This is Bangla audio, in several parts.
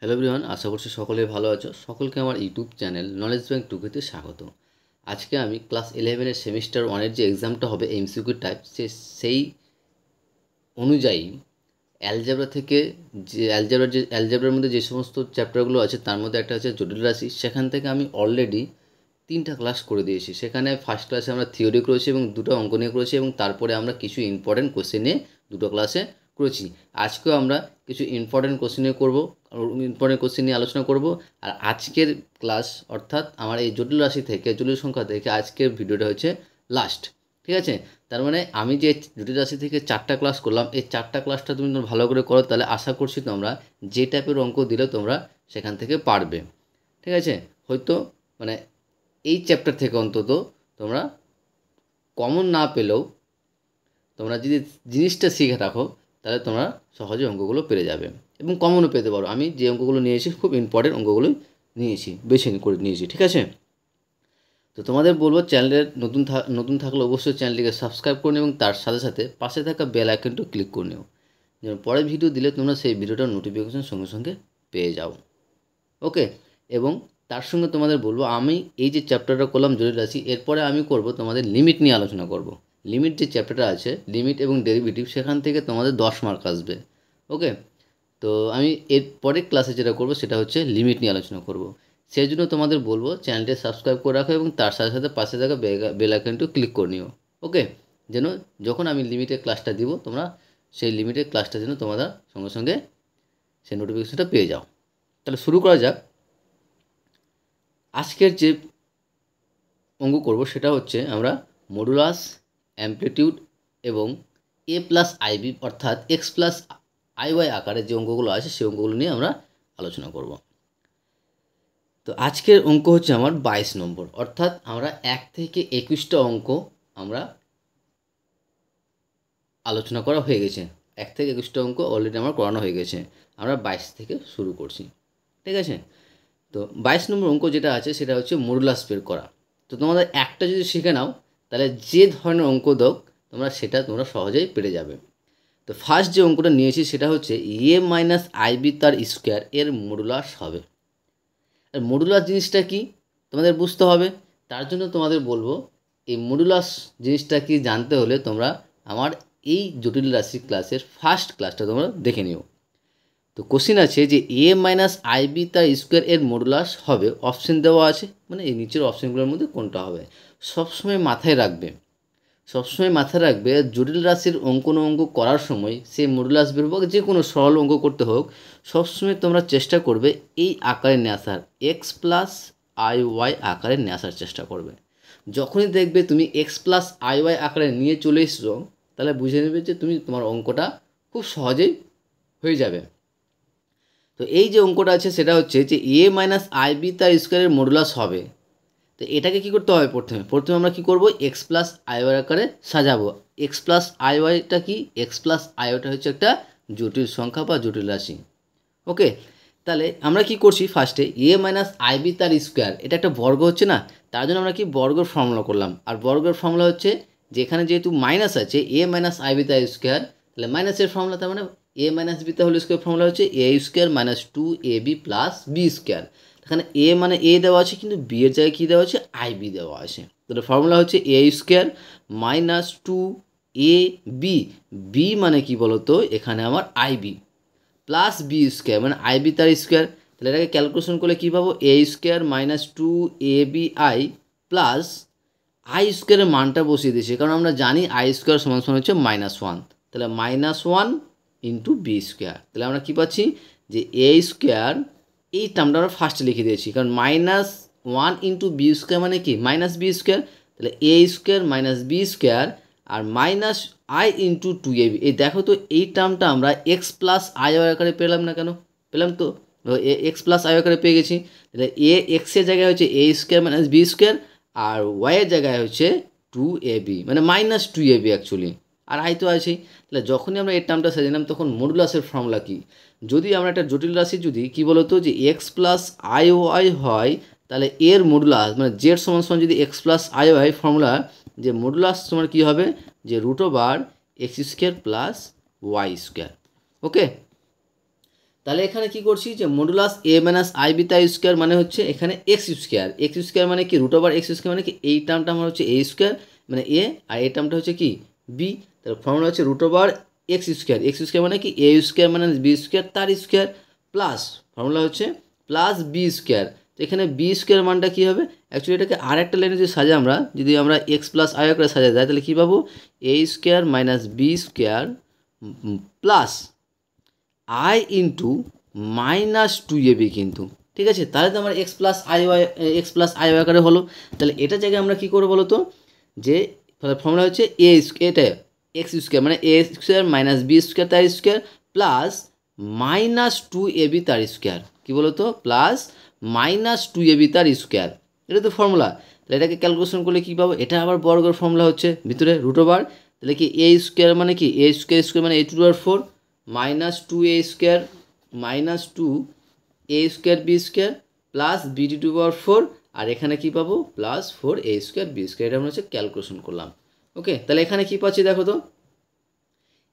হ্যালো এভরিওয়ান, আশা করছি সকলেই ভালো আছো। সকলকে আমার ইউটিউব চ্যানেল নলেজ ব্যাংক টুকেতে স্বাগত। আজকে আমি ক্লাস 11-এর সেমিস্টার 1-এর যে এক্সামটা হবে এমসিকিউ টাইপ, সেই অনুযায়ী অ্যালজেব্রা থেকে যে অ্যালজেব্রার মধ্যে যে সমস্ত চ্যাপ্টারগুলো আছে তার মধ্যে একটা হচ্ছে জটিল রাশি। সেখান থেকে আমি অলরেডি 3টা ক্লাস করে দিয়েছি। সেখানে ফার্স্ট ক্লাসে আমরা থিওরি করেছি এবং 2টো অঙ্ক নিয়ে করেছি, এবং তারপরে আমরা কিছু ইম্পর্টেন্ট কোশ্চেন নিয়ে 2টো ক্লাসে করেছি। আজকেও আমরা কিছু ইম্পর্টেন্ট কোশ্চেন নিয়ে করবো, ইম্পর্টেন্ট কোশ্চেন নিয়ে আলোচনা করব। আর আজকের ক্লাস অর্থাৎ আমার এই জটিল রাশি থেকে, জটিল সংখ্যা থেকে আজকের ভিডিওটা হচ্ছে লাস্ট, ঠিক আছে? তার মানে আমি যে জটিল রাশি থেকে 4টা ক্লাস করলাম, এই 4টা ক্লাসটা তুমি ভালো করে করো, তাহলে আশা করছি তোমরা যে টাইপের অঙ্ক দিলে তোমরা সেখান থেকে পারবে, ঠিক আছে? হয়তো মানে এই চ্যাপ্টার থেকে অন্তত তোমরা কমন না পেলেও তোমরা যদি জিনিসটা শিখে রাখো তাহলে তোমরা সহজে অঙ্কগুলো পেরে যাবে এবং কমনও পেতে পারো। আমি যে অঙ্কগুলো নিয়েছি খুব ইম্পর্টেন্ট অঙ্কগুলো নিয়েছি, বেছে করে নিয়েছি, ঠিক আছে? তো তোমাদের বলবো, চ্যানেলের নতুন থাকলে অবশ্যই চ্যানেলটিকে সাবস্ক্রাইব করে নিও এবং তার সাথে সাথে পাশে থাকা বেল আইকনটা ক্লিক করে নিও, যেন পরের ভিডিও দিলে তোমরা সেই ভিডিওটার নোটিফিকেশন সঙ্গে সঙ্গে পেয়ে যাও। ওকে, এবং তার সঙ্গে তোমাদের বলবো, আমি এই যে চ্যাপ্টারটা করলাম জটিল রাশি, এরপরে আমি করব তোমাদের লিমিট নিয়ে আলোচনা করব। লিমিট যে চ্যাপ্টারটা আছে, লিমিট এবং ডেরিভেটিভ, সেখান থেকে তোমাদের 10 মার্ক আসবে। ওকে, তো আমি এর পরের ক্লাসে যেটা করব সেটা হচ্ছে লিমিট নিয়ে আলোচনা করব। সেই জন্য তোমাদের বলবো চ্যানেলটি সাবস্ক্রাইব করে রাখো এবং তার সাথে সাথে পাশে থাকা বেল আইকনটি ক্লিক করে নিও। ওকে, যেন যখন আমি লিমিটের ক্লাসটা দিব তোমরা সেই লিমিটের ক্লাসটা যেন তোমরা সঙ্গে সঙ্গে সেই নোটিফিকেশনটা পেয়ে যাও। তাহলে শুরু করা যাক। আজকের যে অঙ্ক করব সেটা হচ্ছে আমরা মডুলাস, অ্যামপ্লিটিউড এবং এ প্লাস আইবি অর্থাৎ এক্স প্লাস আইওয়াই আকারের যে অঙ্কগুলো আছে সেই অঙ্কগুলো নিয়ে আমরা আলোচনা করব। তো আজকের অঙ্ক হচ্ছে আমার 22 নম্বর, অর্থাৎ আমরা 1 থেকে 21টা অঙ্ক আমরা আলোচনা করা হয়ে গেছে। 1 থেকে 21টা অঙ্ক অলরেডি আমার করানো হয়ে গেছে। আমরা 22 থেকে শুরু করছি, ঠিক আছে? তো 22 নম্বর অঙ্ক যেটা আছে সেটা হচ্ছে মডুলাস বের করা। তো তোমাদের একটা যদি শিখে নাও তাহলে যে ধরনের অঙ্ক দাও তোমরা সহজেই পেরে যাবে। তো ফার্স্ট যে অঙ্কটা নিয়েছি সেটা হচ্ছে এ মাইনাস আইবি তার স্কোয়ার এর মডুলাস হবে। আর মডুলাস জিনিসটা কি তোমাদের বুঝতে হবে। তার জন্য তোমাদের বলবো, এই মডুলাস জিনিসটা কি জানতে হলে তোমরা আমার এই জটিল রাশি ক্লাসের ফার্স্ট ক্লাসটা তোমরা দেখে নিও। তো কোশ্চিন আছে যে এ মাইনাস আইবি তার স্কোয়ার এর মডুলাস হবে, অপশন দেওয়া আছে, মানে এই নিচের অপশনগুলোর মধ্যে কোনটা হবে। সবসময় মাথায় রাখবে জটিল রাশির অঙ্ক করার সময় সেই মডুলাস বেরোবে, যে কোনো সরল অঙ্ক করতে হোক, সবসময় তোমরা চেষ্টা করবে এই আকারে নিয়ে আসার, এক্স প্লাস আই ওয়াই আকারে নিয়ে আসার চেষ্টা করবে। যখনই দেখবে তুমি এক্স প্লাস আই ওয়াই আকারে নিয়ে চলে এসছো তাহলে বুঝে নেবে যে তোমার অঙ্কটা খুব সহজেই হয়ে যাবে। তো এই যে অঙ্কটা আছে সেটা হচ্ছে যে এ মাইনাস আইবি তার স্কোয়ারের মডুলাস হবে। তো এটাকে কী করতে হবে, প্রথমে আমরা কী করব, এক্স প্লাস আইওয়াই আকারে সাজাবো। এক্স প্লাস আইওয়াইটা কি, এক্স প্লাস আইওয়াইটা হচ্ছে একটা জটিল সংখ্যা বা জটিল রাশি। ওকে, তাহলে আমরা কি করছি, ফার্স্টে এ মাইনাস আইবি তার স্কোয়ার, এটা একটা বর্গ হচ্ছে না, তার জন্য আমরা কি বর্গের ফর্মুলা করলাম। আর বর্গের ফর্মুলা হচ্ছে যেখানে যেহেতু মাইনাস আছে, এ মাইনাস আইবি তার স্কোয়ার, তাহলে মাইনাসের ফর্মুলা, তার মানে এ মাইনাস বি তাহলে স্কোয়ার ফর্মুলা হচ্ছে এ square minus 2ab plus b square. এখানে এ মানে এ দেওয়া আছে, কিন্তু বি এর জায়গায় কী দেওয়া আছে, আইবি দেওয়া আছে। তাহলে ফর্মুলা হচ্ছে এ স্কোয়ার মাইনাস 2ab, বি মানে কি বলতো, এখানে আমার আইবি, প্লাস বি স্কোয়ার মানে আইবি তার স্কোয়ার। তাহলে এটাকে ক্যালকুলেশন করলে কী পাবো, a square minus 2abi plus i স্কোয়ারের মানটা বসিয়ে দিয়েছি, কারণ আমরা জানি আই স্কোয়ার সমান সমান হচ্ছে -1। তাহলে -1 ইন্টু বি স্কোয়ার। তাহলে আমরা কী পাচ্ছি যে এ স্কোয়ার, এই টার্মটা আমরা ফার্স্টে লিখে দিয়েছি, কারণ -1 ইন্টু বি স্কোয়ার মানে কি মাইনাস বি স্কোয়ার। তাহলে a square minus B square আর মাইনাস আই ইন্টু 2ab। এই দেখো তো এই টার্মটা আমরা এক্স প্লাস আই আকারে পেলাম না কেন, পেলাম তো, এক্স প্লাস আই আকারে পেয়ে গেছি। তাহলে এক্সের জায়গায় হচ্ছে এ স্কোয়ার মাইনাস বি স্কোয়ার আর ওয়াইয়ের জায়গায় হচ্ছে 2ab মানে -2ab অ্যাকচুয়ালি, আর আই তো আছেই। তাহলে যখনই আমরা এই টার্মটা সাজালাম তখন মডুলাসের ফর্মুলা কি, যদি আমরা একটা জটিল রাশি যদি কী বলতো যে এক্স প্লাস আই ওয়াই হয়, তাহলে এর মডুলাস মানে জেড সমান সমান যদি x plus i y formula, যে মডুলাস তোমার কী হবে, যে √এক্স square plus y square. Okay, তাহলে এখানে কি করছি যে modulus a minus i b তাই স্কোয়ার মানে হচ্ছে এখানে এক্স স্কোয়ার মানে কি রুট ওভার এক্স স্কোয়ার মানে কি এই টার্মটা আমার হচ্ছে এ স্কোয়ার মানে এ আর এই টার্মটা হচ্ছে কি বি। তাহলে ফর্মুলা হচ্ছে রুট ওভার এক্স স্কোয়ার মানে কি এ স্কোয়ার মানে বি স্কোয়ার তার স্কোয়ার প্লাস ফর্মুলা হচ্ছে প্লাস বি স্কোয়ার। তো এখানে বি স্কোয়ার মানটা কী হবে অ্যাকচুয়ালি এটাকে আর একটা লাইনে যদি সাজাই আমরা যদি আমরা এক্স প্লাস আই করে সাজাই দেয় তাহলে কী পাবো a square minus B square plus I into minus two a b কিন্তু ঠিক আছে। তাহলে তো আমার এক্স প্লাস আই ওয়াই আকারে হলো। তাহলে এটা জায়গায় আমরা কী করবো বলো তো যে ফর্মুলা হচ্ছে এটা এক্স স্কোয়ার মানে A square minus B square তার square plus minus two a B তার স্কোয়ার কী বলো তো plus minus two a B তার স্কোয়ার। এটা তো ফর্মুলা। তাহলে এটাকে ক্যালকুলেশন করলে কী পাবো এটা আবার বর্গের ফর্মুলা হচ্ছে ভিতরে রুট ওভার তাহলে কি এ স্কোয়ার মানে কি এ স্কোয়ার মানে a to power 4 minus two a square minus two a square b square plus b to power 4 আর এখানে কী পাবো plus 4 a square b square. এটা আমরা হচ্ছে ক্যালকুলেশন করলাম। ওকে তাহলে এখানে কী পাচ্ছি দেখো তো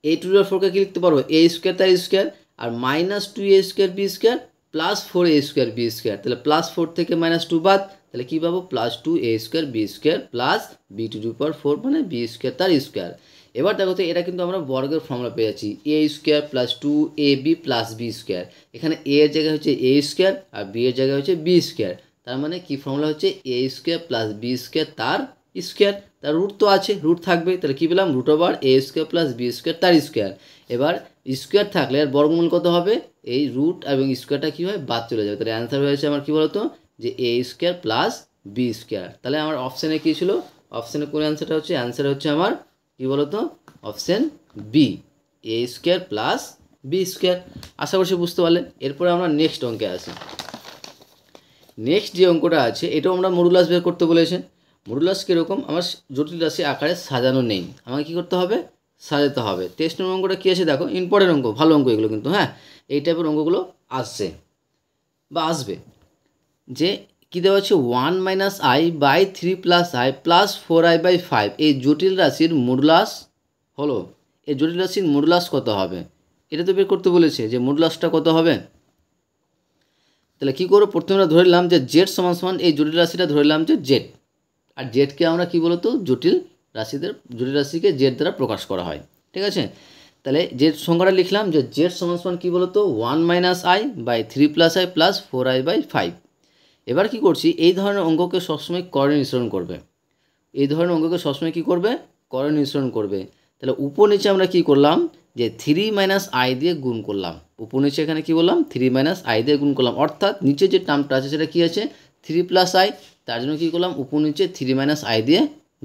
এ টু পাওয়ার 4কে কী লিখতে পারবো এ স্কোয়ার তার স্কোয়ার আর minus two a square b square plus 4 a square b square. তাহলে প্লাস 4 থেকে মাইনাস 2 বাদ তাহলে কী পাবো plus 2 a square b square plus b to power 4 মানে বি স্কোয়ার তার স্কোয়ার। এবার দেখো তো এটা কিন্তু আমরা বর্গের ফর্মুলা পেয়ে যাচ্ছি এ square plus 2 A B plus b square. এখানে এ এর জায়গায় হচ্ছে এ স্কোয়ার আর বি এর জায়গায় হচ্ছে বি স্কোয়ার। তার মানে কি ফর্মুলা হচ্ছে এ স্কোয়ার প্লাস বি স্কোয়ার তার স্কোয়ার। তার রুট তো আছে রুট থাকবে তাহলে কী পেলাম root over a square plus b square তার স্কোয়ার। এবার স্কোয়ার থাকলে আর বর্গমূল কত হবে এই রুট এবং স্কোয়ারটা কী হয় বাদ চলে যাবে। তাহলে অ্যান্সার হয়েছে আমার কী বলতো যে a square plus b square. তাহলে আমার অপশানে কী ছিল অপশানে কোন অ্যান্সারটা হচ্ছে অ্যান্সার হচ্ছে আমার কী বলতো option B A square plus b square. আশা করছি বুঝতে পারলে। এরপরে আমরা নেক্সট অঙ্কে আসি। নেক্সট যে অঙ্কটা আছে এটাও আমরা মডুলাস বের করতে বলেছে। মডুলাস কীরকম আমার জটিল রাশি আকারে সাজানো নেই আমাকে কী করতে হবে সাজাতে হবে। 23 নম্বর অঙ্কটা কী আছে দেখো ইম্পর্টেন্ট অঙ্ক ভালো অঙ্ক এগুলো কিন্তু হ্যাঁ এই টাইপের অঙ্কগুলো আসছে বা আসবে যে কী দেওয়া হচ্ছে 1 minus I by 3 plus I plus 4i by 5 এই জটিল রাশির মডুলাস হলো। এই জটিল রাশির মডুলাস কত হবে এটা তো বের করতে বলেছে যে মডুলাসটা কত হবে। তাহলে কী করবো প্রথমে আমরা ধরে নিলাম যে জেড সমান সমান এই জটিল রাশিটা ধরে নিলাম যে জেড আর জেডকে আমরা কী বলতো জটিল রাশিকে জেড দ্বারা প্রকাশ করা হয় ঠিক আছে। তাহলে জেড সংখ্যাটা লিখলাম যে জেড সমান সমান কী বলতো 1 minus I by 3 plus I plus 4i by 5। এবার কী করছি এই ধরনের অঙ্ককে সবসময় করে নিঃসরণ করবে এই ধরনের অঙ্ককে সবসময় কী করবে করে নিঃসরণ করবে। তাহলে উপর নিচে আমরা কী করলাম যে 3 মাইনাস আই দিয়ে গুণ করলাম উপর নিচে এখানে কী বললাম 3 মাইনাস আই দিয়ে গুণ করলাম অর্থাৎ নিচে যে টার্মটা আছে সেটা কী আছে 3 প্লাস আই তার জন্য কী করলাম উপর নিচে 3 মাইনাস আই দিয়ে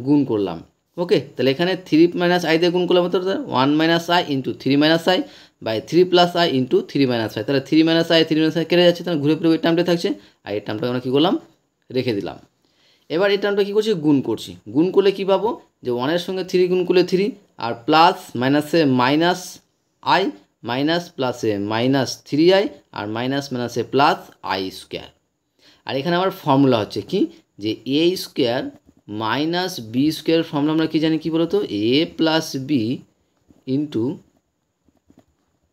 গুণ করলাম। ওকে তাহলে এখানে 3 মাইনাস আই দিয়ে গুণ করলাম অর্থাৎ 1 minus I into 3 minus I by 3 plus I into 3 minus I. তাহলে 3 মাইনাস আই কেটে যাচ্ছে তাহলে ঘুরে ফিরে ওই টার্মটা থাকছে আর এই টার্মটা আমরা কী করলাম রেখে দিলাম। এবার এই টার্মটা কী করছি গুণ করলে কী পাবো যে 1-এর সঙ্গে 3 গুণ করলে 3 আর প্লাস মাইনাসে মাইনাস আই মাইনাস প্লাসে মাইনাস 3i আর মাইনাস মাইনাসে প্লাস আই স্কোয়ার। আর এখানে আমার ফর্মুলা হচ্ছে কি যে a square minus B square formula আমরা কী জানি কী বলতো a plus B into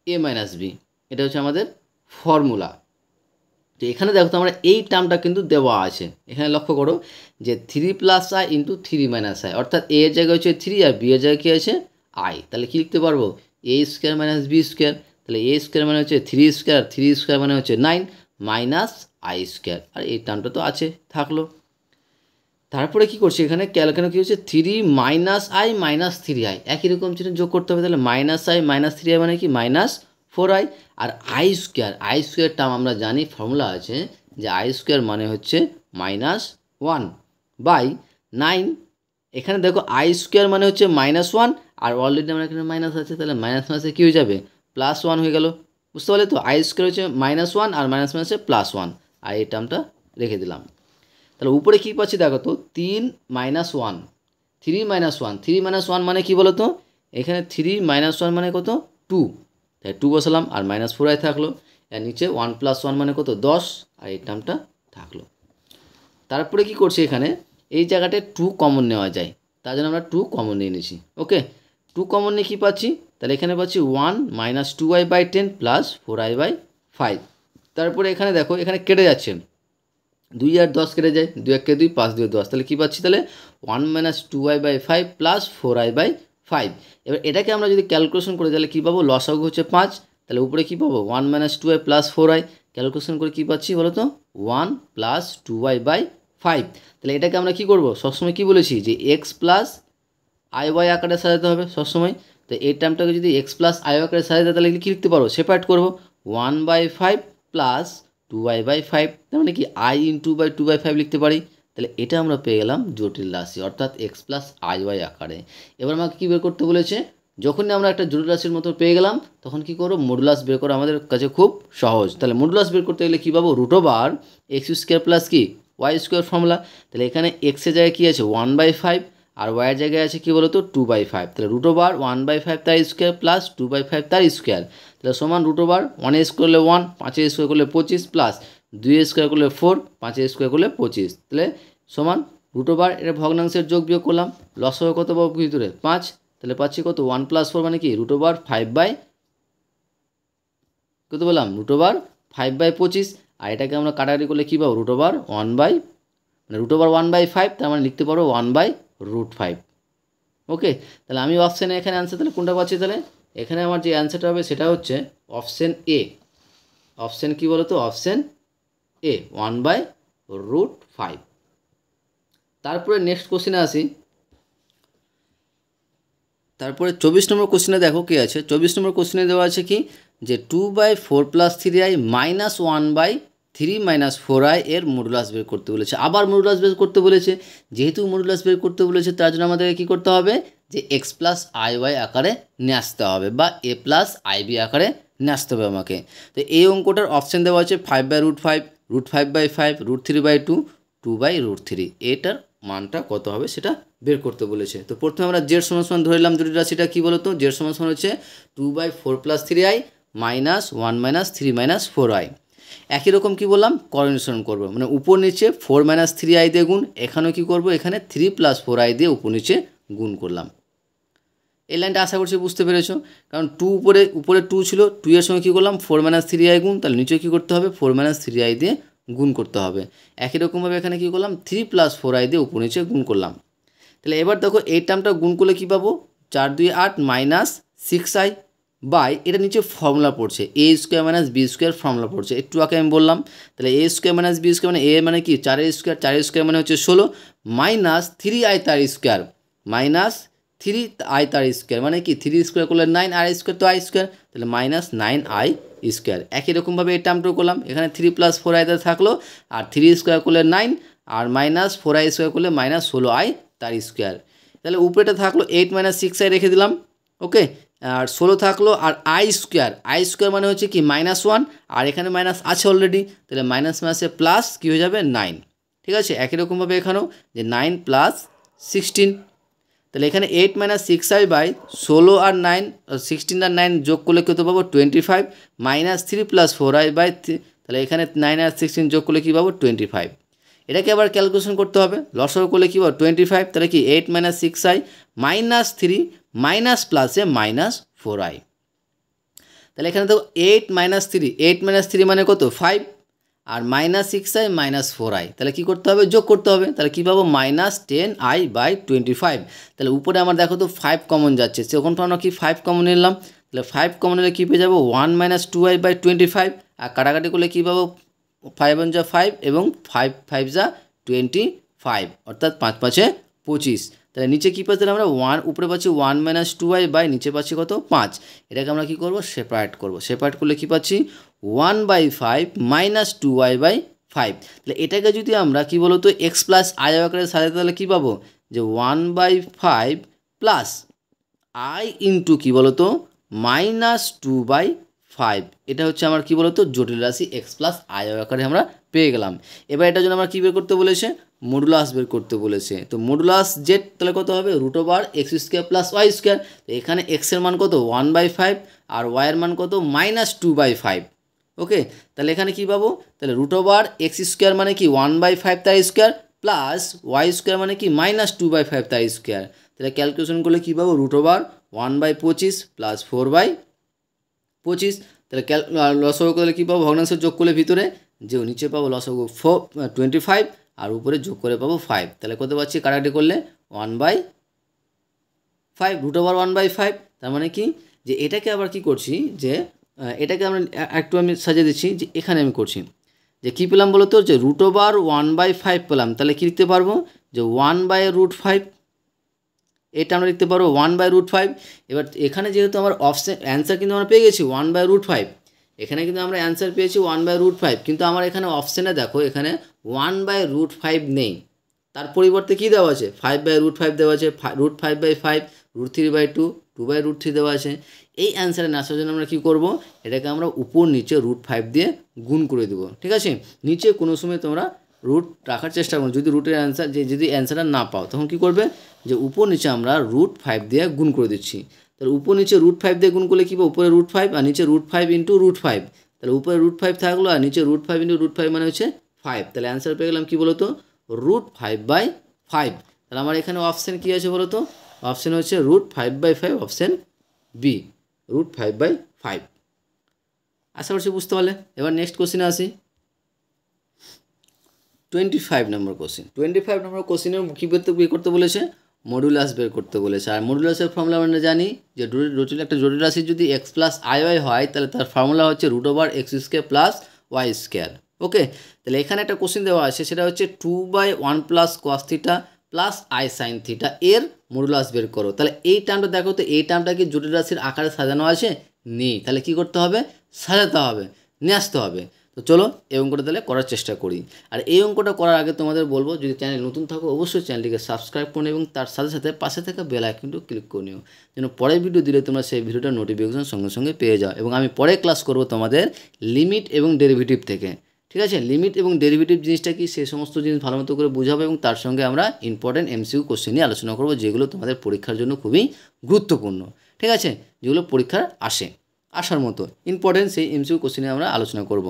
A minus b এটা হচ্ছে আমাদের ফর্মুলা। তো এখানে দেখো তো আমরা এই টার্মটা কিন্তু দেওয়া আছে এখানে লক্ষ্য করো যে 3 plus I into 3 minus I অর্থাৎ এ এর জায়গায় হচ্ছে 3 আর বি এর জায়গায় কী আছে আই। তাহলে কী লিখতে পারবো a square minus B square. তাহলে এ স্কোয়ার মানে হচ্ছে 3 স্কোয়ার 3 স্কোয়ার মানে হচ্ছে 9 মাইনাস আই স্কোয়ার আর এই টার্মটা তো আছে থাকলো। তারপরে কী করছি এখানে ক্যালকানো কী হচ্ছে 3 মাইনাস আই মাইনাস 3i একই রকম চিহ্ন যোগ করতে হবে। তাহলে মাইনাস আই মাইনাস 3i মানে কি মাইনাস 4i আর আই স্কোয়ার টার্ম আমরা জানি ফর্মুলা আছে যে আই স্কোয়ার মানে হচ্ছে -1 বাই 9। এখানে দেখো আই স্কোয়ার মানে হচ্ছে -1 আর অলরেডি আমরা এখানে মাইনাস আছে তাহলে মাইনাস মাইনাসে কী হয়ে যাবে +1 হয়ে গেল বুঝতে পারলে তো। আই স্কোয়ার হচ্ছে -1 আর মাইনাস মাইনাসে +1 আর এই টার্মটা রেখে দিলাম। তাহলে উপরে কী পাচ্ছি দেখো তো 3 মাইনাস 1 3 মাইনাস 1 মানে কী বলো তো এখানে 3 মাইনাস 1 মানে কত 2 তাই 2 বসালাম আর -4i থাকলো আর নিচে 1 + 1 মানে কত 10 আর এই টার্মটা থাকলো। তারপরে কি করছি এখানে এই জায়গাটায় 2 কমন নেওয়া যায় তার জন্য আমরা 2 কমন নিয়ে নিয়েছি। ওকে 2 কমন নিয়ে কী পাচ্ছি তাহলে এখানে পাচ্ছি 1 - 2i/10 + 4i/5 5। তারপরে এখানে দেখো এখানে কেটে যাচ্ছে, 2 আর 10 কেটে যায়, 2 1 2, 5 2 10, তাহলে কী পাচ্ছি তাহলে 1 - 2i/5 + 4i/5। এবার এটাকে আমরা যদি ক্যালকুলেশন করি তাহলে কী পাবো, লসাগু হচ্ছে 5, তাহলে উপরে কী পাবো 1 - 2i + 4i, ক্যালকুলেশন করে কী পাচ্ছি বলো তো 1 + 2i/5। তাহলে এটাকে আমরা কী করবো, সবসময় কী বলেছি যে x + iy আকারে সাজাতে হবে সবসময়। তো এই টার্মটাকে যদি x + iy আকারে সাজাতে তাহলে কী লিখতে পারো, সেপারেট করবো 1/5 + 2i/5, তার মানে কি i × 2/5 লিখতে পারি। তাহলে এটা আমরা পেয়ে গেলাম জটিল রাশি, অর্থাৎ x + iy আকারে। এবার আমাকে কী বের করতে বলেছে, যখনই আমরা একটা জটিল রাশির মতো পেয়ে গেলাম তখন কী করবো, মডুলাস বের করা আমাদের কাছে খুব সহজ। তাহলে মডুলাস বের করতে গেলে কী পাবো, √x² + কি y² ফর্মুলা। তাহলে এখানে x এর জায়গায় কী আছে 1/5 আর y এর জায়গায় আছে কী বলো তো 2/5, তাহলে √1/5 তার স্কোয়ার + 2/5 তার স্কোয়ার, তাহলে সমান √1 করলে 1, 5 করলে 25 প্লাস 2 করলে 4, 5 করলে 25, তাহলে সমান এটা ভগ্নাংশের যোগ বিয়োগ করলাম, লসাগু কত পাবো ভিতরে 5, তাহলে পাচ্ছি কত 1 + 4 মানে কি √5 কত বললাম √5/25। আর এটাকে আমরা কাটাকাটি করলে কী পাবো √1/5, তার মানে লিখতে পারো 1/√5। ওকে, তাহলে আমি অপশানে এখানে অ্যান্সার তাহলে কোনটা পাচ্ছি, তাহলে এখানে আমার যে অ্যান্সারটা হবে সেটা হচ্ছে অপশান এ। অপশান কী বলো তো, অপশান এ 1/√5। তারপরে নেক্সট কোশ্চেনে আসি। তারপরে 24 নম্বর কোশ্চেনে দেখো কী আছে, 24 নম্বর কোশ্চেনে দেওয়া আছে কি যে 2/4 + 3i - 1/3 - 4i এর মডুলাস বের করতে বলেছে। আবার মডুলাস বের করতে বলেছে, যেহেতু মডুলাস বের করতে বলেছে তার জন্য আমাদেরকে কী করতে হবে, যে x + iy আকারে নিয়ে আসতে হবে বা a + ib আকারে নিয়ে আসতে হবে আমাকে। তো এই অঙ্কটার অপশান দেওয়া আছে 5/√5, √5/5, √3/2, 2/√3। এটার মানটা কত হবে সেটা বের করতে বলেছে। তো প্রথমে আমরা z = ধরে নিলাম, জটিল রাশিটা কী বলো তো, z = হচ্ছে 2/4 + 3i - 1 - 3 - 4i। একই রকম কী বললাম, করণীয়সরণ করবো, মানে উপর নিচে 4 - 3i দিয়ে গুণ, এখানেও কী করবো, এখানে 3 + 4i দিয়ে উপর নিচে গুণ করলাম। এই লাইনটা আশা করছি বুঝতে পেরেছো, কারণ উপরে 2 ছিল, 2 এর সঙ্গে কী করলাম 4 - 3i গুণ, তাহলে নিচে কী করতে হবে 4 - 3i দিয়ে গুণ করতে হবে। একই রকমভাবে এখানে কী করলাম 3 + 4i দিয়ে উপর নিচে গুণ করলাম। তাহলে এবার দেখো এই টার্মটা গুণ করলে কী পাবো, 4 2 8 -6i বাই এটা নিচে ফর্মুলা পড়ছে a² - b² ফর্মুলা পড়ছে, একটু আগে আমি বললাম। তাহলে a² - b² মানে a মানে কি 4² মানে হচ্ছে 16 মাইনাস 3i তার স্কোয়ার মাইনাস 3i তার স্কোয়ার মানে কি 3² করলে 9 আর স্কোয়ার তো i², তাহলে -9i²। একই রকমভাবে এই টার্মটাও করলাম, এখানে 3 + 4i থাকলো আর 3² করলে 9 আর -4i² করলে -16i তার স্কোয়ার। তাহলে উপরেটা থাকলো 8 - 6i রেখে দিলাম। ওকে, আর 16 থাকলো আর i² মানে হচ্ছে কি -1 আর এখানে মাইনাস আছে অলরেডি, তাহলে মাইনাস মাসে প্লাস কী হয়ে যাবে 9। ঠিক আছে, একই রকমভাবে এখানেও যে 9 + 16, তাহলে এখানে 8 - 6i বাই 16 আর 9 16 আর 9 যোগ করলে কত পাবো 25 -3 + 4i বাই, তাহলে এখানে 9 আর 16 যোগ করলে কী পাবো 25। এটাকে আবার ক্যালকুলেশন করতে হবে, লসাগু করলে কী পাবো 25, তাহলে কি 8 - 6i -3 মাইনাস প্লাসে -4i। তাহলে এখানে তো 8 - 3, 8 - 3 মানে কত 5 আর -6i -4i, তাহলে কী করতে হবে যোগ করতে হবে, তাহলে কী পাবো -10i বাই 25। তাহলে উপরে আমার দেখো তো 5 কমন যাচ্ছে, তখন আমরা কি 5 কমন নিলাম, তাহলে 5 কমন নিলে কী পেয়ে যাবো 1 - 2i বাই 25, আর কাটাকাটি করলে কী পাবো 5 1 যা 5 এবং 5 5 যা 25, অর্থাৎ 5 5 25। তাহলে নিচে কী পাচ্ছি আমরা 1, উপরে পাচ্ছি 1 - 2i বাই নিচে পাচ্ছি কত 5। এটাকে আমরা কী করবো সেপারেট করবো, সেপারেট করলে কী পাচ্ছি 1/5 - 2i বাই 5। তাহলে এটাকে যদি আমরা কী বলো তো x + i আকারে সাজাতে তাহলে কী পাবো যে 1/5 প্লাস i ইন্টু কী বলো তো -2/5। এটা হচ্ছে আমার কী বলো তো জটিল রাশি x + i আকারে আমরা পেয়ে গেলাম। এবার এটার জন্য আমরা কী বের করতে বলেছে, মডুলাস বের করতে বলেছে। তো মডুলাস জেড তাহলে কত হবে √x² + y²। তো এখানে x এর মান কত 1/5 আর y এর মান কত -2/5। ওকে, তাহলে এখানে কী পাবো, তাহলে √x² মানে কি 1/5 তার স্কোয়ার প্লাস y² মানে কি -2/5 তার স্কোয়ার। তাহলে ক্যালকুলেশন করলে কী পাবো √1/25 + 4/25। তাহলে লসাগু করলে কী পাবো, ভগ্নাংশের যোগ করলে ভিতরে যে নিচে পাবো লসাগু 25 আর উপরে যোগ করে পাবো 5। তাহলে কত পাচ্ছি কাটাকাটি করলে 1/5, √1/5। তার মানে কি যে এটাকে আবার কি করছি যে এটাকে আমরা একটু আমি সাজিয়ে দিচ্ছি যে এখানে আমি করছি যে কী পেলাম বলো তো, যে √1/5 পেলাম। তাহলে কী লিখতে পারবো যে 1/√5, এটা আমরা লিখতে পারবো 1/√5। এবার এখানে যেহেতু আমার অপশন অ্যান্সার কিন্তু আমরা পেয়ে গেছি 1/√5, এখানে কিন্তু আমরা অ্যান্সার পেয়েছি 1/√5, কিন্তু আমার এখানে অপশানে দেখো এখানে 1/√5 নেই, তার পরিবর্তে কী দেওয়া আছে 5/√5 দেওয়া আছে, √5/5, √3/2, 2/√3 দেওয়া আছে। এই অ্যান্সারে না আসার জন্য আমরা কী করবো, এটাকে আমরা উপর নিচে √5 দিয়ে গুণ করে দেবো। ঠিক আছে, নিচে কোনো সময় তোমরা রুট রাখার চেষ্টা করো, যদি রুটের অ্যান্সার যদি অ্যান্সারটা না পাও তখন কী করবে যে উপর নিচে আমরা √5 দিয়ে গুণ করে দিচ্ছি। তাহলে উপর নিচে √5 দিয়ে গুণ করলে কী পাবো, উপরে √5 আর নিচে √5 × √5, তাহলে উপরে √5 থাকলো আর নিচে √5 × √5 মানে হচ্ছে 5। তাহলে অ্যান্সার পেয়ে গেলাম কী বলো তো, √5/5। তাহলে আমার এখানে অপশান কী আছে বলো তো, অপশান হচ্ছে √5/5, অপশান বি, √5/5। আশা করছি বুঝতে পারলে। এবার নেক্সট কোশ্চেনে আসি, 25 নম্বর কোশ্চেন। 25 নম্বর কোশ্চেনে কী করতে বলেছে, মডুলাস বের করতে বলেছে। আর মডুলাসের ফর্মুলা আমরা জানি যে একটা জটিল রাশি যদি x + iy হয় তাহলে তার ফর্মুলা হচ্ছে √x² + y²। ওকে, তাহলে এখানে একটা কোশ্চেন দেওয়া আছে, সেটা হচ্ছে 2/1 + cos θ + i sin θ এর মডুলাস বের করো। তাহলে এই টার্মটা দেখো তো, এই টার্মটা কি জটিল রাশির আকারে সাজানো আছে? নেই। তাহলে কি করতে হবে, সাজাতে হবে, নিয়ে আসতে হবে। তো চলো এই অঙ্কটা তাহলে করার চেষ্টা করি। আর এই অঙ্কটা করার আগে তোমাদের বলবো, যদি চ্যানেল নতুন থাকো অবশ্যই চ্যানেলটিকে সাবস্ক্রাইব করে নিও এবং তার সাথে সাথে পাশে থাকা বেল আইকনটিও ক্লিক করে নিও, যেন পরের ভিডিও দিলে তোমরা সেই ভিডিওটার নোটিফিকেশন সঙ্গে সঙ্গে পেয়ে যাও। এবং আমি পরে ক্লাস করবো তোমাদের লিমিট এবং ডেরিভেটিভ থেকে। ঠিক আছে, লিমিট এবং ডেরিভেটিভ জিনিসটা কি সেই সমস্ত জিনিস ভালো মতো করে বুঝাবো এবং তার সঙ্গে আমরা ইম্পর্টেন্ট এমসিকিউ কোশ্চেন নিয়ে আলোচনা করবো, যেগুলো তোমাদের পরীক্ষার জন্য খুবই গুরুত্বপূর্ণ। ঠিক আছে, যেগুলো পরীক্ষার আসার মতো ইম্পর্টেন্ট সেই এমসিকিউ কোশ্চেন নিয়ে আমরা আলোচনা করব।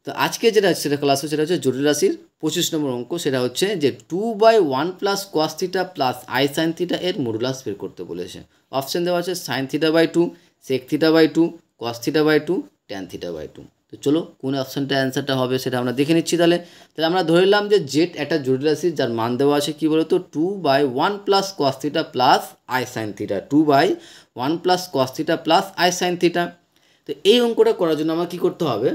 তো আজকে যেটা ক্লাস সেটা হচ্ছে জটিল রাশির 25 নম্বর অঙ্ক। সেটা হচ্ছে যে 2/1 + cos θ + i sin θ এর মডুলাস বের করতে বলেছে। অপশান দেওয়া আছে sin θ/2, sec θ/2, cos θ/2, tan θ/2। তো চলো কোন অপশানটা অ্যান্সারটা হবে সেটা আমরা দেখে নিচ্ছি। তাহলে আমরা ধরে নিলাম যে জেড একটা জটিল রাশি যার মান দেওয়া আছে কী বলো তো, 2/1 + cos θ + i sin θ, 2/1 + cos θ + i sin θ। তো এই অঙ্কটা করার জন্য আমার কী করতে হবে,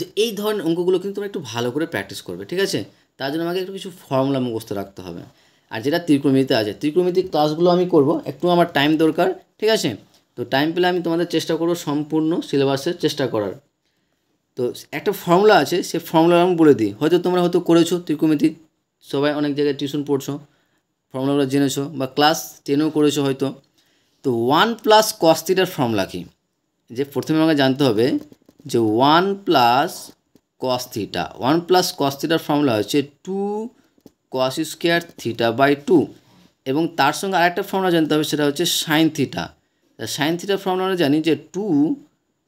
তো এই ধরনের অঙ্কগুলো কিন্তু তোমরা একটু ভালো করে প্র্যাকটিস করবে। ঠিক আছে, তার জন্য আমাকে একটু কিছু ফর্মুলা মুখস্থ রাখতে হবে। আর যেটা ত্রিকোণমিতিতে আছে, ত্রিকোণমিতিক ক্লাসগুলো আমি করব, একটু আমার টাইম দরকার। ঠিক আছে, তো টাইম পেলে আমি তোমাদের চেষ্টা করব সম্পূর্ণ সিলেবাসের চেষ্টা করার। তো একটা ফর্মুলা আছে, সেই ফর্মুলা আমি বলে দিই, হয়তো তোমরা করেছো ত্রিকোণমিতি, সবাই অনেক জায়গায় টিউশন পড়ছো, ফর্মুলাগুলো জেনেছো বা ক্লাস 10ও করেছো হয়তো। তো 1 + cos θ ফর্মুলা কি, যে প্রথমে আমাকে জানতে হবে যে 1 + cos θ, 1 + cos θ ফর্মুলা হচ্ছে 2 cos² θ/2, এবং তার সঙ্গে আরেকটা ফর্মুলা জানতে হবে, সেটা হচ্ছে sin θ। sin θ ফর্মুলা আমরা জানি যে 2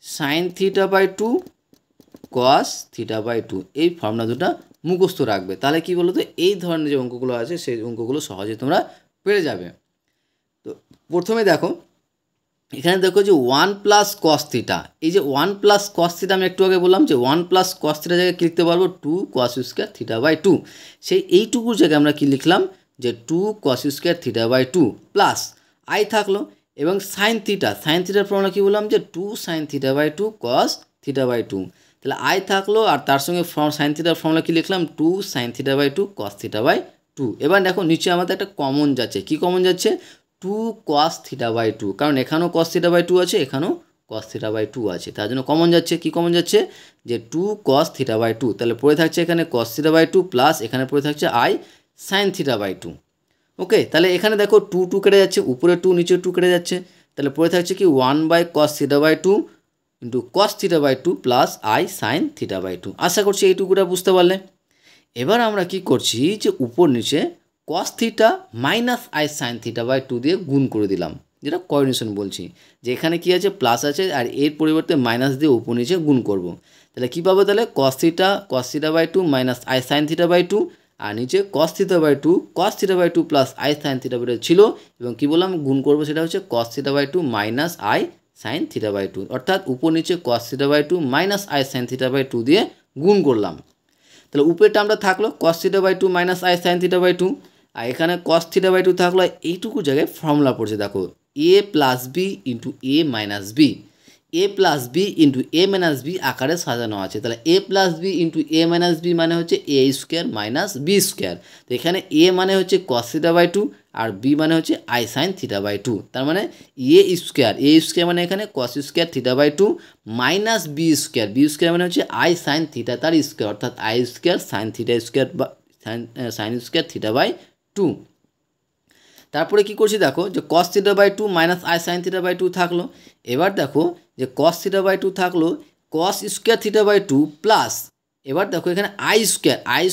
sin θ/2 cos θ/2। এই ফর্মুলা দুটো মুখস্থ রাখবে, তাহলে কি বলো তো, এই ধরনের যে অঙ্কগুলো আছে সেই অঙ্কগুলো সহজে তোমরা পেরে যাবে। তো প্রথমে দেখো, এখানে দেখো যে 1 + cos θ, এই যে 1 + cos θ আমি একটু আগে বললাম যে 1 + cos θ জায়গায় কী লিখতে পারবো, 2 cos² θ/2। সেই এইটুকুর জায়গায় আমরা কি লিখলাম যে 2 cos² θ/2 প্লাস i থাকলো, এবং sin θ, sin θ ফর্মুলা কী বললাম যে 2 sin θ/2 cos θ/2। তাহলে i থাকলো আর তার সঙ্গে sin θ ফর্মুলা কী লিখলাম, 2 sin θ/2 cos θ/2। এবার দেখো নিচে আমাদের একটা কমন যাচ্ছে, কি কমন যাচ্ছে, 2 cos θ/2, কারণ এখানেও cos θ/2 আছে, এখানেও cos θ/2 আছে, তার জন্য কমন যাচ্ছে, কি কমন যাচ্ছে যে 2 cos θ/2। তাহলে পড়ে থাকছে এখানে cos θ/2 প্লাস এখানে পড়ে থাকছে i sin θ/2। ওকে, তাহলে এখানে দেখো 2 2 কেটে যাচ্ছে, উপরে 2 নিচে 2 কেটে যাচ্ছে, তাহলে পড়ে থাকছে কি 1/cos θ/2 × cos θ/2 plus i sin θ/2। আশা করছি এইটুকুটা বুঝতে পারলে। এবার আমরা কি করছি যে উপর নিচে cos θ মাইনাস i sin θ/2 দিয়ে গুণ করে দিলাম, যেটা কোঅর্ডিনেশন বলছি, যে এখানে কি আছে প্লাস আছে আর এর পরিবর্তে মাইনাস দিয়ে উপর নিচে গুণ করব। তাহলে কী পাবো, তাহলে cos θ/2 মাইনাস i sin θ/2, আর নিচে cos θ/2 প্লাস i sin θ/2 ছিল, এবং কী বললাম গুণ করবো, সেটা হচ্ছে cos θ/2 minus i sine theta by two, অর্থাৎ উপর নিচে cos theta by two minus i sine theta by two দিয়ে গুণ করলাম। তাহলে উপরের টার্মটা থাকলো cos theta by two minus i sine theta by two, আর এখানে কস থিটা বাই টু থাকলো। এইটুকু জায়গায় ফর্মুলা পড়ছে দেখো, A plus B into A minus B, A plus B into A minus B আকারে সাজানো আছে। তাহলে A plus B into A minus B মানে হচ্ছে এ স্কোয়ার মাইনাস বি স্কোয়ার। তো এখানে এ মানে হচ্ছে কস থিটা বাই টু আর বি মানে হচ্ছে I sine theta by two. তার মানে এ স্কোয়ার মানে এখানে cos square theta by two minus B square মানে হচ্ছে আই সাইন থিটা তার স্কোয়ার, অর্থাৎ i square sine theta square বা sine square theta by two. তারপরে কি করছি দেখো, যে cos theta by two minus i sine theta by two থাকলো। এবার দেখো যে কস থিটা বাই টু থাকলো cos square theta by two plus, এবার দেখো এখানে আই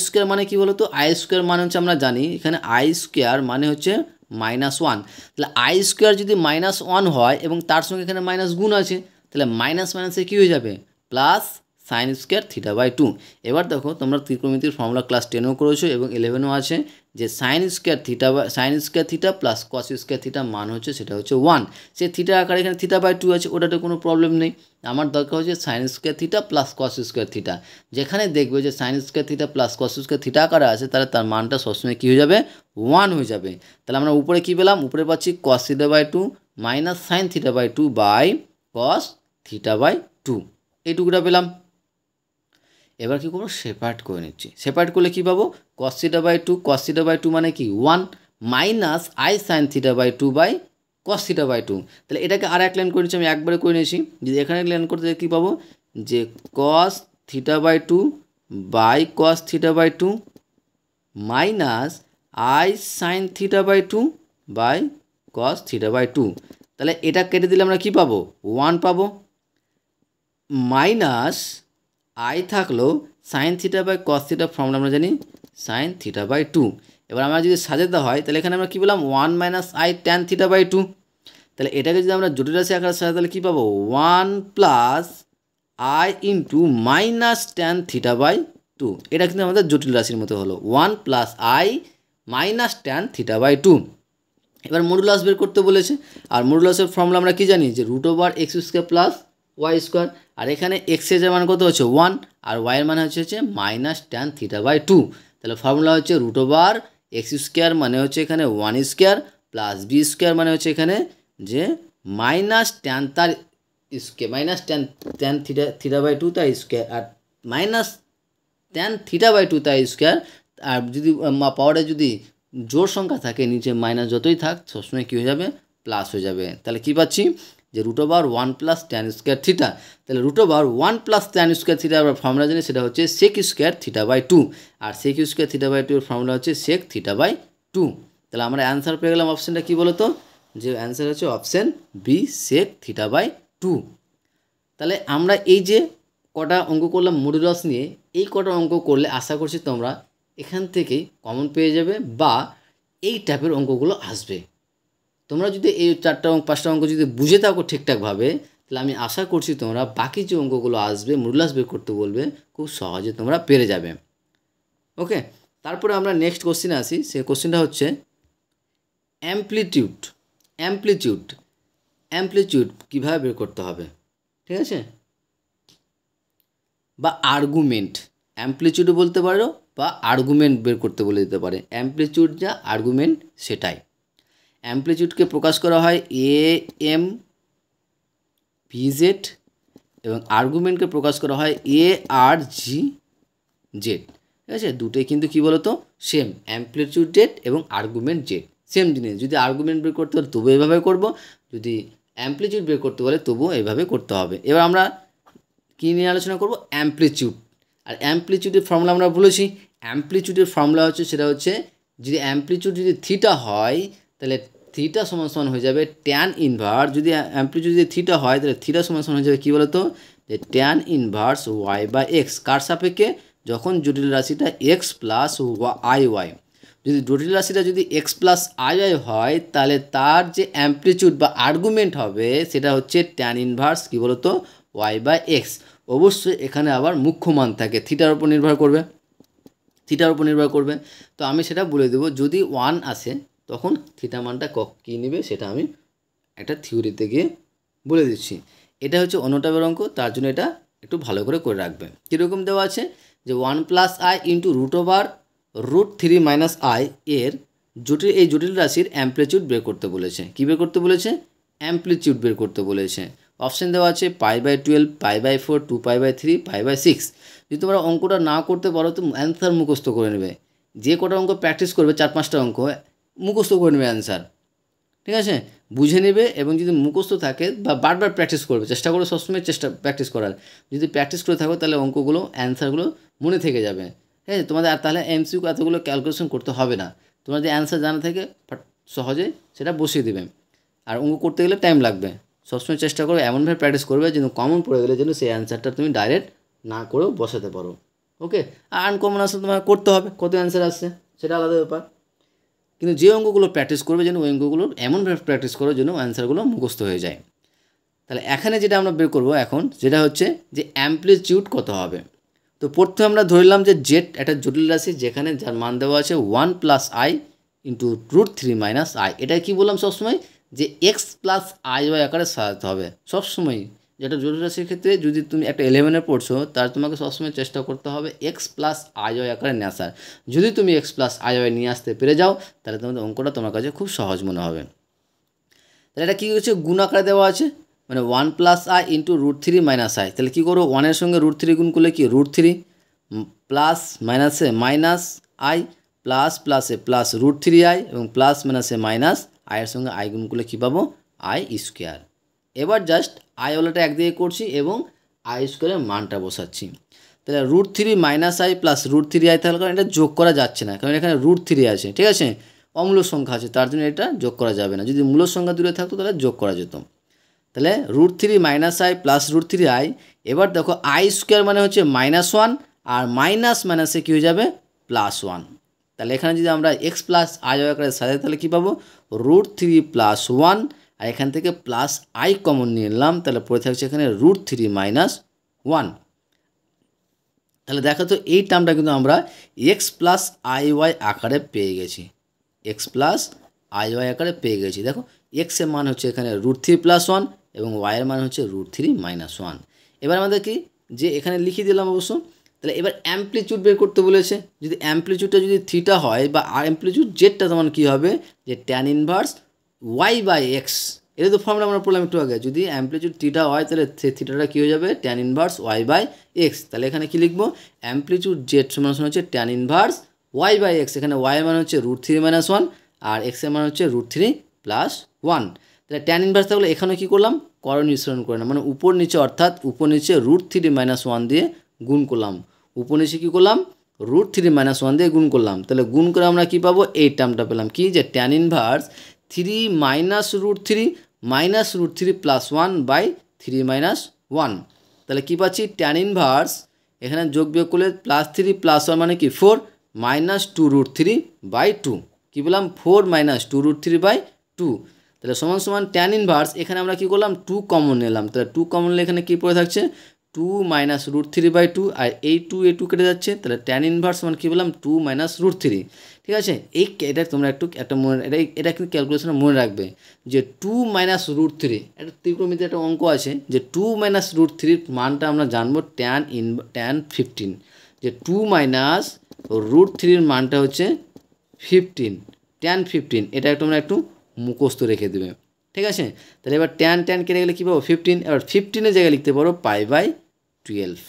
স্কোয়ার মানে কি বলো তো, আই স্কোয়ার মানে হচ্ছে আমরা জানি এখানে আই স্কোয়ার মানে হচ্ছে মাইনাস ওয়ান। তাহলে আই স্কোয়ার যদি মাইনাস ওয়ান হয় এবং তার সঙ্গে এখানে মাইনাস গুণ আছে, তাহলে মাইনাস মাইনাসে কী হয়ে যাবে plus sine square theta by two. এবার দেখো তোমরা ত্রিকোণমিতির ফর্মুলা ক্লাস 10ও করেছো এবং 11ও আছে, যে sign square theta plus cos square theta মান হচ্ছে সেটা হচ্ছে 1। সে থিটা আকারে এখানে থিটা বাই টু আছে, ওটাতে কোনো প্রবলেম নেই। আমার দরকার হচ্ছে sign square theta plus cos square theta. যেখানে দেখবে যে sign square theta plus cos square theta আকারে আছে, তাহলে তার মানটা সবসময় কী হয়ে যাবে 1 হয়ে যাবে। তাহলে আমরা উপরে কী পেলাম, উপরে পাচ্ছি cos theta by two minus sine theta by two by cos theta by two, এইটুকুটা পেলাম। এবার কী করবো, সেপারেট করে নিচ্ছি। সেপারেট করলে কী পাবো, কস থিটা বাই টু মানে কি 1 minus i sine theta by two by cos theta by two. তাহলে এটাকে আর এক লাইন করে নিচ্ছি, আমি একবারে করে নিয়েছি। যদি এখানে লাইন করতে কী পাবো, যে cos theta by two by cos theta by two minus i sine theta by two by cos theta by two. তাহলে এটা কেটে দিলে আমরা কী পাবো, 1 পাবো, মাইনাস আই থাকলো sine theta by cos theta formula আমরা জানি সাইন থিটা বাই টু। এবার আমরা যদি সাজাতে হয় তাহলে এখানে আমরা কী পেলাম 1 minus i tan theta by two. তাহলে এটাকে যদি আমরা জটিল রাশি আকারে সাজাই তাহলে কী পাবো 1 plus I into minus tan theta by two. এটা কিন্তু আমাদের জটিল রাশির মতো হলো 1 plus i minus tan theta by two. এবার মডুলাস বের করতে বলেছে, আর মডুলাসের ফর্মুলা আমরা কী জানি, যে root over x square plus y square. আর এখানে এক্সের মান কত হচ্ছে 1 আর ওয়াইয়ের মান হচ্ছে minus tan theta by two. তাহলে ফর্মুলা হচ্ছে রুট ওভার এক্স স্কোয়ার মানে হচ্ছে এখানে 1 স্কোয়ার প্লাস বি স্কোয়ার মানে হচ্ছে এখানে যে মাইনাস ট্যান তার square minus tan theta by two তার স্কোয়ার, আর minus tan theta by two তার স্কোয়ার। আর যদি পাওয়ারে যদি জোড় সংখ্যা থাকে নিচে মাইনাস যতই থাক সবসময় কী হয়ে যাবে প্লাস হয়ে যাবে। তাহলে কী পাচ্ছি, যে root over 1 plus tan square theta. তাহলে root over 1 plus tan square theta আমরা ফর্মুলা জানি, সেটা হচ্ছে sec square theta by two, আর sec square theta by two এর ফর্মুলা হচ্ছে সেক থিটা বাই টু। তাহলে আমরা অ্যান্সার পেয়ে গেলাম, অপশানটা কী বলো তো, যে অ্যান্সার হচ্ছে option B sec theta by two. তাহলে আমরা এই যে কটা অঙ্ক করলাম মডুলাস নিয়ে, এই কটা অঙ্ক করলে আশা করছি তোমরা এখান থেকেই কমন পেয়ে যাবে বা এই টাইপের অঙ্কগুলো আসবে। তোমরা যদি এই 4টা অঙ্ক 5টা অঙ্ক যদি বুঝে থাকো ঠিকঠাকভাবে, তাহলে আমি আশা করছি তোমরা বাকি যে অঙ্কগুলো আসবে মডুলাস বের করতে বলবে খুব সহজে তোমরা পেরে যাবে। ওকে, তারপরে আমরা নেক্সট কোশ্চেনে আসি। সেই কোশ্চেনটা হচ্ছে অ্যামপ্লিটিউড কীভাবে বের করতে হবে, ঠিক আছে, বা আর্গুমেন্ট, অ্যামপ্লিটিউডও বলতে পারো বা আর্গুমেন্ট বের করতে বলে দিতে পারে। অ্যামপ্লিটিউড যা আর্গুমেন্ট সেটাই। অ্যামপ্লিটিউডকে প্রকাশ করা হয় এম ভিজেড এবং আর্গুমেন্টকে প্রকাশ করা হয় আর জি জেড, ঠিক আছে। দুটোই কিন্তু কী বলো তো সেম, অ্যামপ্লিটিউড জেড এবং আর্গুমেন্ট জেড সেম জিনিস। যদি আর্গুমেন্ট বের করতে হলে তবু এভাবে করব, যদি অ্যামপ্লিটিউড বের করতে বলে তবুও এভাবে করতে হবে। এবার আমরা কী নিয়ে আলোচনা করব, অ্যামপ্লিটিউড। আর অ্যামপ্লিটিউডের ফর্মুলা আমরা বলেছি, অ্যামপ্লিটিউডের ফর্মুলা হচ্ছে সেটা হচ্ছে যদি অ্যামপ্লিটিউড যদি থিটা হয় তাহলে থিটা সমান সমান হয়ে যাবে ট্যান ইনভার্স, যদি অ্যামপ্লিটিউড যদি থিটা হয় তাহলে থিটা সমান সমান হয়ে যাবে কী বলো তো, যে tan inverse y by x. কার সাপেক্ষে, যখন জটিল রাশিটা এক্স প্লাস আই ওয়াই। যদি জটিল রাশিটা যদি এক্স প্লাস আই ওয়াই হয় তাহলে তার যে অ্যামপ্লিটিউড বা আর্গুমেন্ট হবে সেটা হচ্ছে ট্যান ইনভার্স কী বলো তো ওয়াই বাই এক্স। অবশ্যই এখানে আবার মুখ্য মান থাকে, থিটার উপর নির্ভর করবে। তো আমি সেটা বলে দেবো, যদি 1 আসে তখন থিটা মানটা কী নেবে সেটা আমি একটা থিওরিতে গিয়ে বলে দিচ্ছি। এটা হচ্ছে অনুটাপের অঙ্ক, তার জন্য এটা একটু ভালো করে রাখবে। কীরকম দেওয়া আছে যে 1+i ইন্টু √3 - i এর এই জটিল রাশির অ্যাম্প্লিটিউড বের করতে বলেছে। কী বের করতে বলেছে? অ্যাম্প্লিটিউড বের করতে বলেছে। অপশান দেওয়া আছে π/12, π/4, 2π/3, π/6। যদি তোমরা অঙ্কটা না করতে পারো তো অ্যান্সার মুখস্থ করে নেবে। যে কটা অঙ্ক প্র্যাকটিস করবে 4-5টা অঙ্ক মুখস্থ করে নেবে অ্যান্সার, ঠিক আছে? বুঝে নেবে এবং যদি মুখস্থ থাকে বা বারবার প্র্যাকটিস করবে, চেষ্টা করো সবসময় প্র্যাকটিস করার। যদি প্র্যাকটিস করে থাকো তাহলে অঙ্কগুলো অ্যান্সারগুলো মনে থেকে যাবে। হ্যাঁ, তোমাদের আর তাহলে এমসিকিউ এতগুলো ক্যালকুলেশন করতে হবে না। তোমার যে অ্যান্সার জানা থাকে সহজে সেটা বসিয়ে দেবে। আর অঙ্ক করতে গেলে টাইম লাগবে। সবসময় চেষ্টা করো এমনভাবে প্র্যাকটিস করবে যেন কমন পড়ে গেলে যেন সেই অ্যান্সারটা তুমি ডাইরেক্ট না করেও বসাতে পারো। ওকে, আর আনকমন আসলে তোমার করতে হবে, কত অ্যান্সার আসছে সেটা আলাদা ব্যাপার। কিন্তু যে অঙ্কগুলো প্র্যাকটিস করবে যেন ওই অঙ্কগুলোর এমনভাবে প্র্যাকটিস করো যেন অ্যান্সারগুলো মুখস্থ হয়ে যায়। তাহলে এখানে যেটা আমরা বের করবো এখন যেটা হচ্ছে যে অ্যাম্প্লিটিউড কত হবে। তো প্রথমে আমরা ধরলাম যে জেড একটা জটিল রাশি যেখানে যার মান দেওয়া আছে 1+i ইন্টু √3 - i। এটা কি বললাম সবসময় যে x+iy আকারে সাজাতে হবে সবসময়। যেটা জটিল রাশির ক্ষেত্রে যদি তুমি একটা 11-এ পড়ছো তার তোমাকে সবসময় চেষ্টা করতে হবে x+iy আকারে নিয়ে আসার। যদি তুমি x+iy নিয়ে আসতে পেরে যাও তাহলে তোমাদের অঙ্কটা তোমার কাছে খুব সহজ মনে হবে। তাহলে এটা কী হচ্ছে, গুণ আকারে দেওয়া আছে, মানে 1+i ইন্টু √3 - i। তাহলে কী করবো, 1-এর সঙ্গে √3 গুণ করলে কি √3 প্লাস মাইনাসে মাইনাস i প্লাস প্লাসে প্লাস √3i এবং প্লাস মাইনাসে মাইনাস আইয়ের সঙ্গে আই গুণ করলে কী পাবো, i²। এবার জাস্ট আইওয়ালাটা একদিকে করছি এবং i² মানটা বসাচ্ছি। তাহলে √3 - i প্লাস √3i, তাহলে কারণ এটা যোগ করা যাচ্ছে না কারণ এখানে √3 আছে, ঠিক আছে? অমূল্য সংখ্যা আছে তার জন্য এটা যোগ করা যাবে না। যদি মূল সংখ্যা দূরে থাকতো তাহলে যোগ করা যেত। তাহলে √3 - i প্লাস √3i। এবার দেখো i² মানে হচ্ছে -1 আর মাইনাস মাইনাসে কী হয়ে যাবে, +1। তাহলে এখানে যদি আমরা x+i আকারে সাজাই তাহলে কী পাবো, √3 + 1 আর এখান থেকে প্লাস i কমন নিয়ে নিলাম, তাহলে পড়ে থাকছে এখানে √3 - 1। তাহলে দেখো তো এই টার্মটা কিন্তু আমরা x+iy আকারে পেয়ে গেছি, x+iy আকারে পেয়ে গেছি। দেখো x এর মান হচ্ছে এখানে √3 + 1 এবং y এর মান হচ্ছে √3 - 1। এবার আমাদের কি যে এখানে লিখে দিলাম অবশ্য। তাহলে এবার অ্যাম্প্লিটিউড বের করতে বলেছে। যদি অ্যাম্প্লিটিউডটা যদি থিটা হয় বা অ্যাম্প্লিটিউড জেডটা তখন কী হবে, যে tan ইনভার্স y/x। এটা তো ফর্মুলা আমরা পড়লাম একটু আগে। যদি অ্যাম্প্লিটিউড থিটা হয় তাহলে সে থিটাটা কী হয়ে যাবে, tan ইনভার্স y/x। তাহলে এখানে কী লিখবো, অ্যাম্প্লিটিউড জেড সমান হচ্ছে tan ইনভার্স y/x। এখানে y এর মান হচ্ছে √3 - 1 আর x এর মান হচ্ছে √3 + 1। তাহলে tan ইনভার্স থাকলে এখানে কী করলাম, করণ নিঃসরণ করে না, মানে উপর নিচে অর্থাৎ উপর নিচে √3 - 1 দিয়ে গুণ করলাম। উপর নিচে কী করলাম, √3 - 1 দিয়ে গুণ করলাম। তাহলে গুণ করে আমরা কী পাবো, এই টার্মটা পেলাম কি, যে tan ইনভার্স 3 - √3 -√3 + 1/3 - 1। তাহলে কী পাচ্ছি, tan ইনভার্স এখানে যোগ বিয়োগ করলে +3 + 1 মানে কি 4 -2√3/2। কী বললাম, 4 - 2√3/2। তাহলে সমান সমান tan ইনভার্স এখানে আমরা কী করলাম, 2 কমন নিলাম। তাহলে 2 কমন নিলে এখানে কী পড়ে থাকছে, 2 - √3/2 আর এই 2 কেটে যাচ্ছে। তাহলে tan ইনভার্স মানে কী বললাম, 2 - √3। ঠিক আছে, এটা তোমরা একটা মনে এটা কিন্তু ক্যালকুলেশনে মনে রাখবে যে 2 - √3 একটা ত্রিকোণমিতির একটা অঙ্ক আছে যে 2 - √3 মানটা আমরা জানবো tan 15। যে 2 - √3 মানটা হচ্ছে 15, tan 15। এটা তোমরা একটু মুখস্থ রেখে দেবে, ঠিক আছে? তাহলে এবার tan কেটে গেলে কী পাবো, 15। এবার 15-এর জায়গায় লিখতে পারো π/12।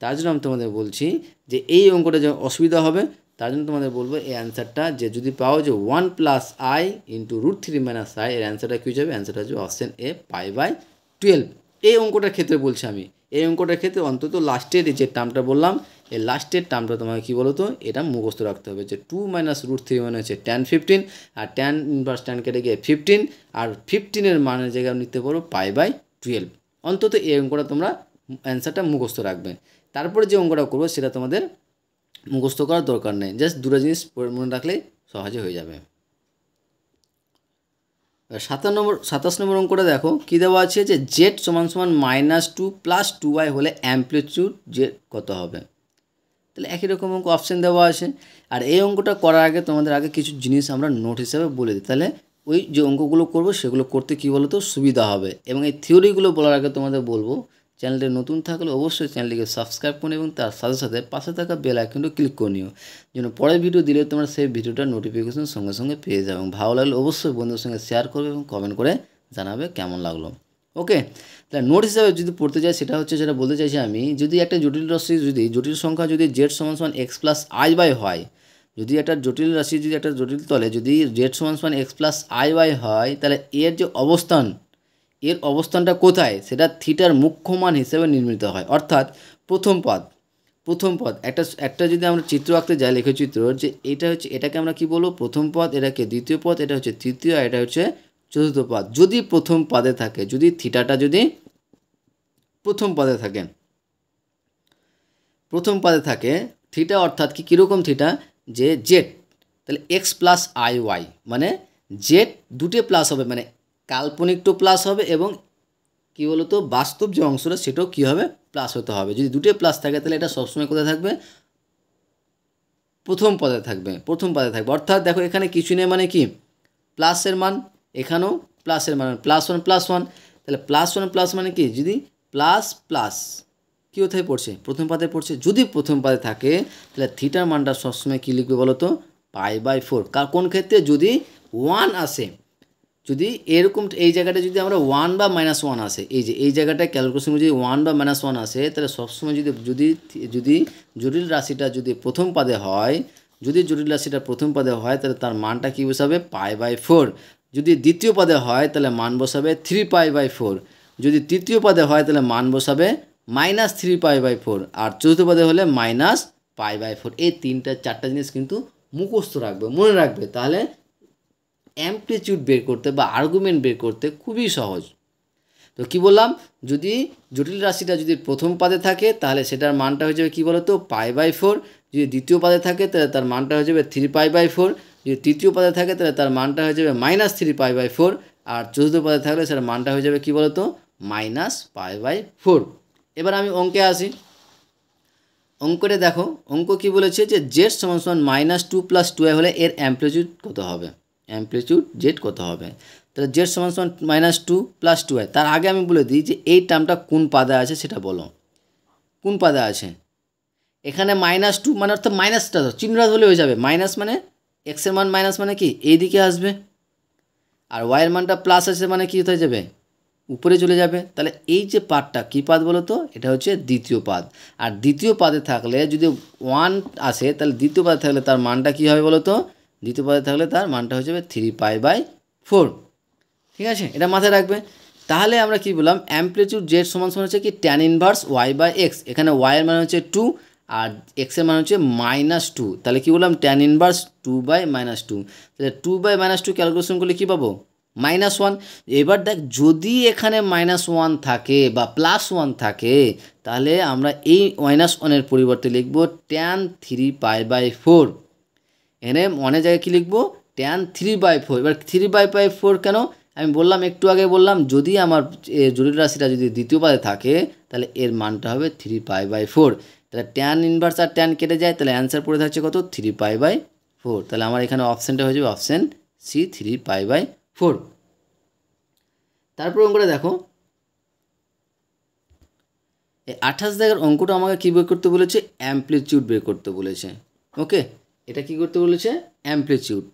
তার জন্য আমি তোমাদের বলছি যে এই অঙ্কটা যে অসুবিধা হবে তার জন্য তোমাদের বলবো এই অ্যান্সারটা যে যদি পাও যে 1+i ইন্টু √3 - i এর অ্যান্সারটা কী যাবে, অ্যান্সারটা হচ্ছে অপশান এ π/12। এই অঙ্কটার ক্ষেত্রে বলছি আমি, এই অঙ্কটার ক্ষেত্রে অন্তত লাস্টের যে টার্মটা বললাম এই লাস্টের টার্মটা তোমাকে কী বলো তো, এটা মুখস্থ রাখতে হবে যে 2 - √3 মানে হচ্ছে tan 15 আর tan ইনভার্স tan কেটে গিয়ে 15 আর 15-এর মানের জায়গায় নিতে পারো π/12। অন্তত এই অঙ্কটা তোমরা অ্যান্সারটা মুখস্থ রাখবে। তারপরে যে অঙ্কটা করবো সেটা তোমাদের মুখস্থ করার দরকার নেই, জাস্ট দুটো জিনিস মনে রাখলেই সহজে হয়ে যাবে। 27 নম্বর অঙ্কটা দেখো কী দেওয়া আছে যে জেড সমান সমান -2 + 2y হলে অ্যাম্প্লিটিউড জেড কত হবে। তাহলে একই রকম অঙ্ক অপশান দেওয়া আছে। আর এই অঙ্কটা করার আগে তোমাদের আগে কিছু জিনিস আমরা নোট হিসাবে বলে দিই। তাহলে ওই যে অঙ্কগুলো করব সেগুলো করতে কী বলো তো সুবিধা হবে। এবং এই থিওরিগুলো বলার আগে তোমাদের বলবো, চ্যানেলটি নতুন থাকলে অবশ্যই চ্যানেলটিকে সাবস্ক্রাইব করুন এবং তার সাথে সাথে পাশে থাকা বেল আইকনটি ক্লিক করে নিও, যেন পরের ভিডিও দিলে তোমরা সেই ভিডিওটার নোটিফিকেশন সঙ্গে সঙ্গে পেয়ে যাবে। এবং ভালো লাগলে অবশ্যই বন্ধুদের সঙ্গে শেয়ার করবে এবং কমেন্ট করে জানাবে কেমন লাগলো। ওকে, তাহলে নোট হিসাবে যদি পড়তে যাই সেটা হচ্ছে, যেটা বলতে চাইছি আমি, যদি একটা জটিল রাশি, যদি জটিল সংখ্যা যদি জেড সমান সমান এক্স প্লাস আই বাই হয়, যদি একটা জটিল রাশি, যদি একটা জটিল তলে যদি জেড সমান সমান এক্স প্লাস আই ওয়াই হয়, তাহলে এর যে অবস্থান, এর অবস্থানটা কোথায় সেটা থিটার মুখ্য মান হিসেবে নির্মিত হয়। অর্থাৎ প্রথম পদ একটা যদি আমরা চিত্র আঁকতে যাই, লেখচিত্র, যে এটা হচ্ছে, এটাকে আমরা কি বলবো, প্রথম পদ, এটাকে দ্বিতীয় পদ, এটা হচ্ছে তৃতীয়, আর এটা হচ্ছে চতুর্থ পদ। যদি প্রথম পদে থাকে, যদি থিটাটা যদি প্রথম পদে থাকে থিটা, অর্থাৎ কীরকম থিটা, যে জেড, তাহলে এক্স প্লাস আই ওয়াই, মানে জেড দুটো প্লাস হবে, মানে কাল্পনিকটাও প্লাস হবে এবং কী বলতো বাস্তব যে অংশটা সেটাও কী হবে, প্লাস হতে হবে। যদি দুটো প্লাস থাকে তাহলে এটা সবসময় কোথায় থাকবে, প্রথম পদে থাকবে। অর্থাৎ দেখো এখানে কিছু নেই, মানে কি প্লাসের মান, এখানেও প্লাসের মান, +1+1, তাহলে +1+ মানে কি, যদি প্লাস কী কোথায় পড়ছে, প্রথম পদে পড়ছে। যদি প্রথম পদে থাকে তাহলে থিটার মানটা সবসময় কী লিখবে বলো তো, π/4। কোন ক্ষেত্রে, যদি 1 আসে, যদি এরকম এই জায়গাটা যদি আমরা 1 বা -1 আসে, এই যে এই জায়গাটায় ক্যালকুলেশন যদি 1 বা -1 আসে, তাহলে সবসময় যদি জটিল রাশিটা যদি প্রথম পদে হয়, তাহলে তার মানটা কী বসাবে, π/4। যদি দ্বিতীয় পদে হয় তাহলে মান বসাবে 3π/4। যদি তৃতীয় পদে হয় তাহলে মান বসাবে -3π/4। আর চতুর্থ পদে হলে -π/4। এই চারটা জিনিস কিন্তু মুখস্থ রাখবে, মনে রাখবে, তাহলে অ্যামপ্লিটিউড বের করতে বা আর্গুমেন্ট বের করতে খুবই সহজ। তো কি বললাম, যদি জটিল রাশিটা যদি প্রথম পদে থাকে তাহলে সেটার মানটা হয়ে যাবে কী বলো তো, π/4। যদি দ্বিতীয় পদে থাকে তাহলে তার মানটা হয়ে যাবে 3π/4। যদি তৃতীয় পদে থাকে তাহলে তার মানটা হয়ে যাবে -3π/4। আর চতুর্থ পদে থাকলে সেটার মানটা হয়ে যাবে কী বলো তো, -π/4। এবার আমি অঙ্কে আসি। অঙ্কটা দেখো, অঙ্ক কি বলেছে, যে জেড সমান সমান -2 + 2i হলে এর অ্যামপ্লিটিউড কত হবে, জেড কত হবে। তাহলে জেড সমান সমান -2 + 2i। তার আগে আমি বলে দিই যে এই টার্মটা কোন পাদে আছে সেটা বলো, কোন পাদে আছে। এখানে -2 মানে অর্থাৎ মাইনাসটা চিহ্নটা হলে হয়ে যাবে, মাইনাস মানে এক্সের মান মাইনাস মানে কি এই দিকে আসবে, আর ওয়াইয়ের মানটা প্লাস আছে মানে কি হয়ে যাবে, উপরে চলে যাবে। তাহলে এই যে পাদটা কী পাদ বলো তো, এটা হচ্ছে দ্বিতীয় পাদ। আর দ্বিতীয় পাদে থাকলে যদি 1 আসে তাহলে দ্বিতীয় পাদে থাকলে তার মানটা কী হবে বলো তো, দ্বিতীয় পাদে থাকলে তার মানটা হয়ে যাবে 3π/4। ঠিক আছে, এটা মাথায় রাখবে। তাহলে আমরা কি বললাম, অ্যামপ্লিটিউড জেড সমান সমান হচ্ছে কি tan ইনভার্স y/x। এখানে y এর মান হচ্ছে 2 আর x এর মান হচ্ছে -2। তাহলে কি বললাম, tan ইনভার্স 2/-2। তাহলে 2/-2 ক্যালকুলেশন করলে কী পাবো, -1। এবার দেখ, যদি এখানে -1 থাকে বা +1 থাকে তাহলে আমরা এই -1-এর পরিবর্তে লিখব tan 3π/4। এখানে অনেক জায়গায় কী লিখব, tan 3/4। এবার 3π/4 কেন, আমি বললাম একটু আগে বললাম, যদি আমার জটিল রাশিটা যদি দ্বিতীয় পাদে থাকে তাহলে এর মানটা হবে 3π/4। তাহলে tan ইনভার্স আর tan কেটে যায়, তাহলে অ্যান্সার পড়ে থাকছে কত, 3π/4। তাহলে আমার এখানে অপশানটা হয়ে যাবে অপশান সি, 3π/4। তারপর অঙ্কটা দেখো, এই 28 দাগের অঙ্কটা আমাকে কী বের করতে বলেছে, অ্যামপ্লিটিউড বের করতে বলেছে। ওকে, এটা কি করতে বলেছে, অ্যামপ্লিটিউড।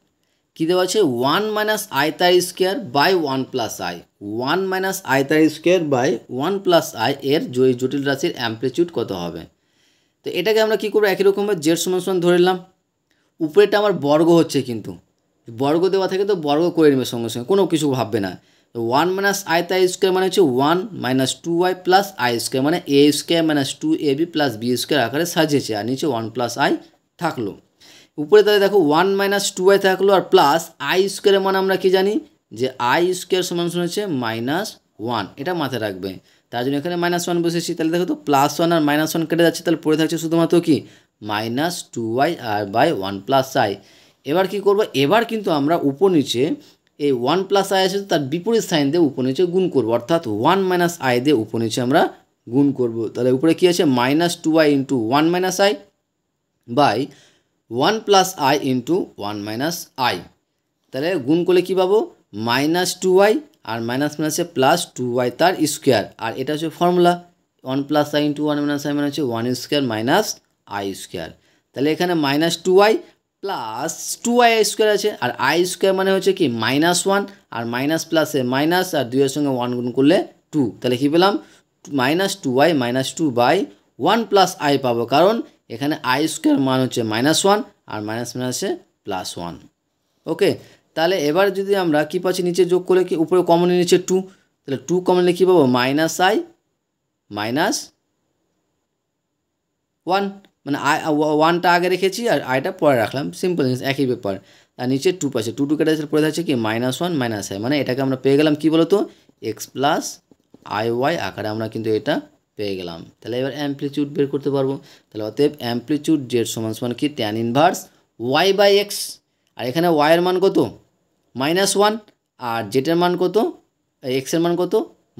কী দেওয়া আছে, 1 - i² 1 + i, 1 - i² 1 + i এর জটিল রাশির অ্যামপ্লিটিউড কত হবে। তো এটাকে আমরা কী করবো, একই রকমভাবে জেড সমান সমান ধরে নিলাম। উপরেটা আমার বর্গ হচ্ছে, কিন্তু বর্গ দেওয়া থাকে তো বর্গ করে নেবে সঙ্গে সঙ্গে, কোনো কিছু ভাববে না। 1 - i² মানে হচ্ছে 1 - 2i + i² মানে a² - 2ab + b² আকারে সাজিয়েছে, আর নিচে 1 + i থাকলো। উপরে তাহলে দেখো 1 - 2i থাকলো, আর প্লাস i² মানে আমরা কি জানি, যে i² সমান সমান হচ্ছে -1। এটা মাথায় রাখবে, তার জন্য এখানে -1 বসেছি। তাহলে দেখো তো +1 আর -1 কেটে যাচ্ছে, তাহলে পড়ে থাকছে শুধুমাত্র কি -2i আর /1 + i। এবার কি করব, এবার কিন্তু আমরা উপর নিচে এই 1 + i আছে তার বিপরীত সাইন দিয়ে উপর নিচে গুণ করব, অর্থাৎ 1 - i দিয়ে উপর নিচে আমরা গুণ করব। তাহলে উপরে কি আছে, -2i × 1 - i by 1 + i × 1 - i। তাহলে গুণ করলে কী পাবো, -2y আর মাইনাস মাইনাসে +2y তার স্কোয়ার, আর এটা হচ্ছে ফর্মুলা 1 + i × 1 - i মানে হচ্ছে 1 স্কোয়ার মাইনাস i স্কোয়ার। তাহলে এখানে -2y + 2y স্কোয়ার আছে, আর i স্কোয়ার মানে হচ্ছে কি -1, আর মাইনাস প্লাসে মাইনাস, আর 2 এর সঙ্গে 1 গুণ করলে 2। তাহলে কী পেলাম? -2y -2/1 + i পাবো, কারণ এখানে i স্কোয়ার মান হচ্ছে -1 আর মাইনাস মাইনাসে +1। ওকে, তাহলে এবার যদি আমরা কী পাচ্ছি, নিচে যোগ করলে কি উপরে কমন নিচে 2, তাহলে 2 কমন নিলে কী পাবো? -i -1, মানে ওয়ানটা আগে রেখেছি আর আইটা পরে রাখলাম, সিম্পল জিনিস, একই ব্যাপার। আর নিচে 2 পাচ্ছে, 2 কেটে পড়ে থাকছে কি -1 - i, মানে এটাকে আমরা পেয়ে গেলাম কি বলতো, x + iy আকারে আমরা কিন্তু এটা পেয়ে গেলাম। তাহলে এবার অ্যামপ্লিটিউড বের করতে পারবো। তাহলে অতএব অ্যামপ্লিটিউড জেড সমান কি tan ইনভার্স y/x, আর এখানে y এর মান কত? -1, আর জেটের মান কত? x এর মান কত?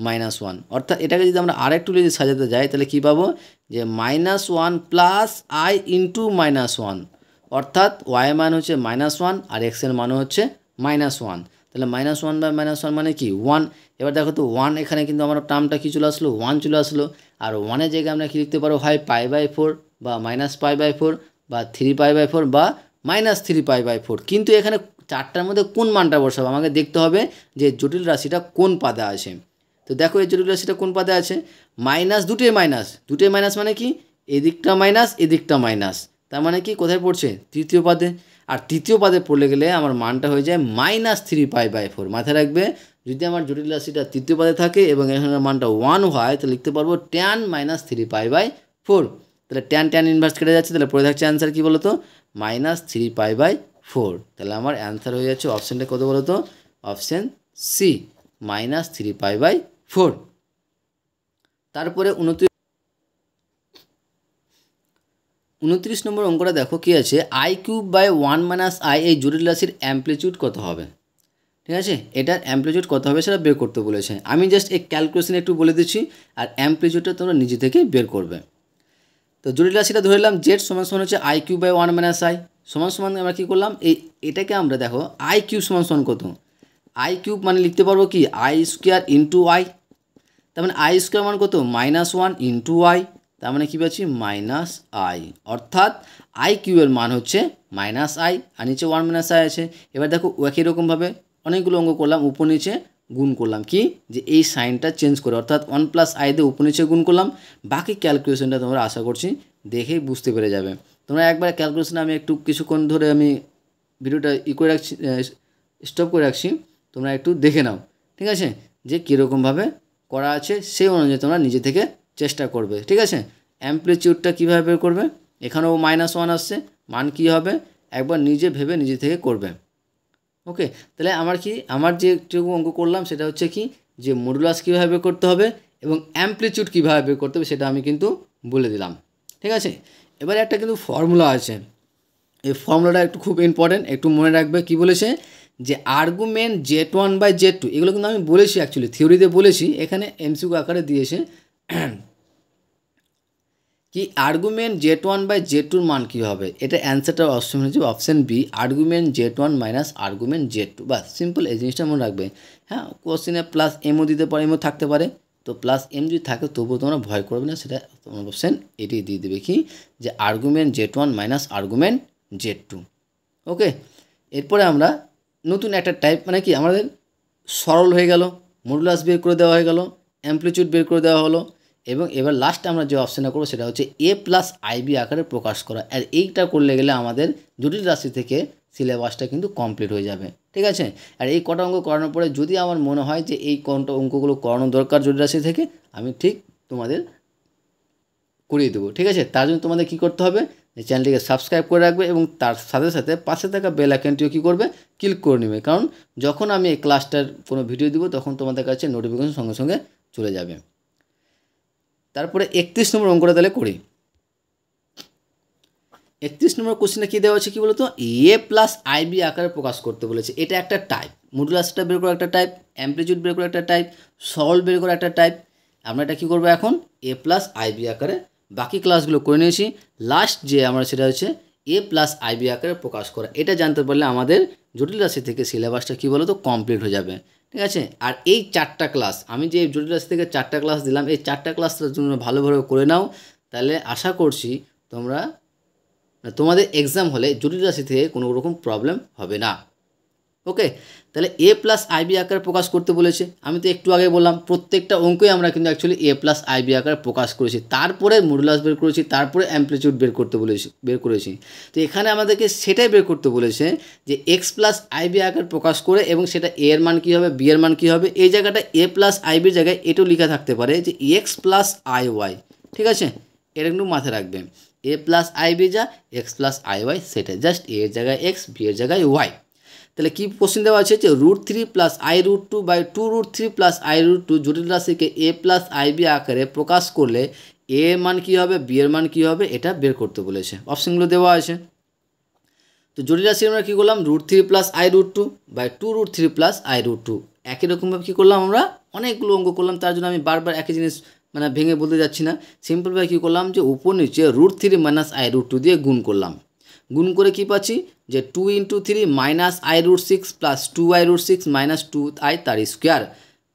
-1। অর্থাৎ এটাকে যদি আমরা আরেকটু যদি সাজাতে যাই তাহলে কী পাবো, যে -1 + i × -1, অর্থাৎ y এর মান হচ্ছে -1 আর x এর মানও হচ্ছে -1। তাহলে -1/-1 মানে কি 1। এবার দেখো তো 1, এখানে কিন্তু আমার টার্মটা কী চলে আসলো, 1 চলে আসলো। আর 1-এর জায়গায় আমরা কী লিখতে পারবো, হয় π/4 বা -π/4 বা 3π/4 বা -3π/4। কিন্তু এখানে চারটার মধ্যে কোন মানটা বসাবো আমাকে দেখতে হবে, যে জটিল রাশিটা কোন পাদে আছে। তো দেখো এই জটিল রাশিটা কোন পাদে আছে, দুটোই মাইনাস মানে কি, এদিকটা মাইনাস এদিকটা মাইনাস, তার মানে কি কোথায় পড়ছে, তৃতীয় পাদে। আর তৃতীয় পাদে পড়লে গেলে আমার মানটা হয়ে যায় -3π/4। মাথায় রাখবে, যদি আমার জটিল রাশিটা তৃতীয় পাদে থাকে এবং এখানে মানটা 1 হয় তাহলে লিখতে পারবো tan -3π/4। তাহলে tan ইনভার্স কেটে যাচ্ছে, তাহলে পড়ে থাকছে অ্যান্সার কী বলো তো, -3π/4। তাহলে আমার অ্যান্সার হয়ে যাচ্ছে অপশানটা কত বলো তো, অপশান সি, -3π/4। তারপরে 29 নম্বর অঙ্কটা দেখো কী আছে, i³/1 - i এই জটিল রাশির অ্যামপ্লিটিউড কত হবে। ঠিক আছে, এটার অ্যামপ্লিটিউড কত হবে সেটা বের করতে বলেছে। আমি জাস্ট এই ক্যালকুলেশন একটু বলে দিচ্ছি, আর অ্যামপ্লিটিউডটা তোমরা নিজে থেকে বের করবে। তো জটিল রাশিটা ধরে নিলাম z সমান হচ্ছে i³/1 - i সমান আমরা কী করলাম, এটাকে আমরা দেখো i³ সমান কত, i³ মানে লিখতে পারবো কি i² × i, তার মানে i² মান কত, -1 × i, তার মানে কী পাচ্ছি -i, অর্থাৎ i³ এর মান হচ্ছে -i, আর নিচে 1 - i আছে। এবার দেখো একই রকমভাবে অনেকগুলো অঙ্ক করলাম, উপর নিচে গুণ করলাম, কি যে এই সাইনটা চেঞ্জ করে, অর্থাৎ 1 + i দিয়ে উপর নিচে গুণ করলাম। বাকি ক্যালকুলেশনটা তোমরা আশা করছি দেখেই বুঝতে পেরে যাবে। তোমরা একবার ক্যালকুলেশন, আমি একটু কিছুক্ষণ ধরে আমি ভিডিওটা করে রাখছি, স্টপ করে রাখছি, তোমরা একটু দেখে নাও, ঠিক আছে, যে কীরকমভাবে করা আছে, সেই অনুযায়ী তোমরা নিজে থেকে চেষ্টা করবে। ঠিক আছে, অ্যামপ্লিটিউডটা কীভাবে বের করবে, এখানেও -1 আসছে, মান কী হবে একবার নিজে ভেবে নিজে থেকে করবে। ওকে, তাহলে আমার যেটুকু অঙ্ক করলাম সেটা হচ্ছে কি, যে মডুলাস কীভাবে বের করতে হবে এবং অ্যামপ্লিটিউড কীভাবে বের করতে হবে সেটা আমি কিন্তু বলে দিলাম। ঠিক আছে, এবারে একটা কিন্তু ফর্মুলা আছে, এই ফর্মুলাটা একটু খুব ইম্পর্টেন্ট, একটু মনে রাখবে। কি বলেছে, যে আর্গুমেন্ট z1/z2, এগুলো কিন্তু আমি বলেছি, অ্যাকচুয়ালি থিওরিতে বলেছি, এখানে এমসিকিউ আকারে দিয়েছে কি আর্গুমেন্ট z1/z2 মান কী হবে। এটা অ্যান্সারটা অপশন হচ্ছে option B, argument z1 - argument z2। বাস সিম্পল, এই জিনিসটা মনে রাখবে। হ্যাঁ, কোশ্চেনে +mও দিতে পারে, এমও থাকতে পারে, তো +m যদি থাকে তবুও তোমরা ভয় করবে না, সেটা তোমার অপশান এটি দিয়ে দেবে কি, যে আর্গুমেন্ট z1 - আর্গুমেন্ট z2। ওকে, এরপরে আমরা নতুন একটা টাইপ, মানে কি আমাদের সরল হয়ে গেল, মডুলাস বের করে দেওয়া হয়ে গেল, অ্যামপ্লিটিউড বের করে দেওয়া হলো, এবং এবার লাস্টে আমরা যে অপশানটা করবো সেটা হচ্ছে a + ib আকারে প্রকাশ করা। আর এইটা করলে গেলে আমাদের জটিল রাশি থেকে সিলেবাসটা কিন্তু কমপ্লিট হয়ে যাবে। ঠিক আছে, আর এই কটা অঙ্ক করানোর পরে যদি আমার মনে হয় যে এই কোনটা অঙ্কগুলো করানো দরকার জটিল রাশি থেকে, আমি ঠিক তোমাদের করিয়ে দেবো। ঠিক আছে, তার জন্য তোমাদের কী করতে হবে, চ্যানেলটিকে সাবস্ক্রাইব করে রাখবে এবং তার সাথে সাথে পাশে থাকা বেল আইকনটিও কী করবে, ক্লিক করে নেবে, কারণ যখন আমি এই ক্লাসটার কোনো ভিডিও দিব তখন তোমাদের কাছে নোটিফিকেশন সঙ্গে সঙ্গে চলে যাবে। তারপরে 31 নম্বর অঙ্কটা তাহলে করি। 31 নম্বর কোশ্চেনে কী দেওয়া আছে কি বলতো, a + ib আকারে প্রকাশ করতে বলেছে। এটা একটা টাইপ, মডুলাসটা বের করা একটা টাইপ, অ্যামপ্লিটিউড বের করা একটা টাইপ, সরল বের করা একটা টাইপ। আমরা এটা কী করবো এখন, a + ib আকারে, বাকি ক্লাসগুলো করে নিয়েছি, লাস্ট যে আমরা সেটা হচ্ছে এ প্লাস আইবি আকারে প্রকাশ করা। এটা জানতে পারলে আমাদের জটিল রাশি থেকে সিলেবাসটা কী বলো তো কমপ্লিট হয়ে যাবে। ঠিক আছে, আর এই 4টা ক্লাস আমি যে জটিল রাশি থেকে 4টা ক্লাস দিলাম, এই 4টা ক্লাসটার জন্য ভালোভাবে করে নাও, তাহলে আশা করছি তোমরা তোমাদের এক্সাম হলে জটিল রাশি থেকে কোনো রকম প্রবলেম হবে না। ওকে, তাহলে এ প্লাস আইবি আকারে প্রকাশ করতে বলেছে। আমি তো একটু আগে বললাম প্রত্যেকটা অঙ্কই আমরা কিন্তু অ্যাকচুয়ালি এ প্লাস আইবি আকারে প্রকাশ করেছি, তারপরে মডুলাস বের করেছি, তারপরে অ্যামপ্লিটিউড বের করেছি। তো এখানে আমাদেরকে সেটাই বের করতে বলেছে যে এক্স প্লাস আইবি আকারে প্রকাশ করে এবং সেটা এ এর মান কী হবে, বি এর মান কী হবে। এই জায়গাটা এ প্লাস আইবির জায়গায় এটাও লেখা থাকতে পারে যে এক্স প্লাস আই ওয়াই। ঠিক আছে, এটা কিন্তু মাথায় রাখবে, এ প্লাস আইবি যা এক্স প্লাস আই ওয়াই সেটা, জাস্ট এ এর জায়গায় এক্স, বি এর জায়গায় ওয়াই। তাহলে কি কোশ্চেন দেওয়া আছে যে √3 plus i√2 by 2√3 plus i√2 জটিল রাশিকে এ প্লাস আইবি আকারে প্রকাশ করলে এ এর মান কী হবে, বি এর মান কী হবে, এটা বের করতে বলেছে। অপশনগুলো দেওয়া আছে। তো জটিল রাশি আমরা কী করলাম, √3 plus i√2 by 2√3 plus i√2। একই রকমভাবে কী করলাম, আমরা অনেকগুলো অঙ্ক করলাম, তার জন্য আমি বারবার একই জিনিস ভেঙে বলতে যাচ্ছি না। সিম্পলভাবে কী করলাম যে উপর নিচে √3 মাইনাস i√2 দিয়ে গুণ করলাম। গুণ করে কি পাচ্ছি যে 2 × 3 minus i√6 plus 2i√6 minus 2i তার স্কোয়ার।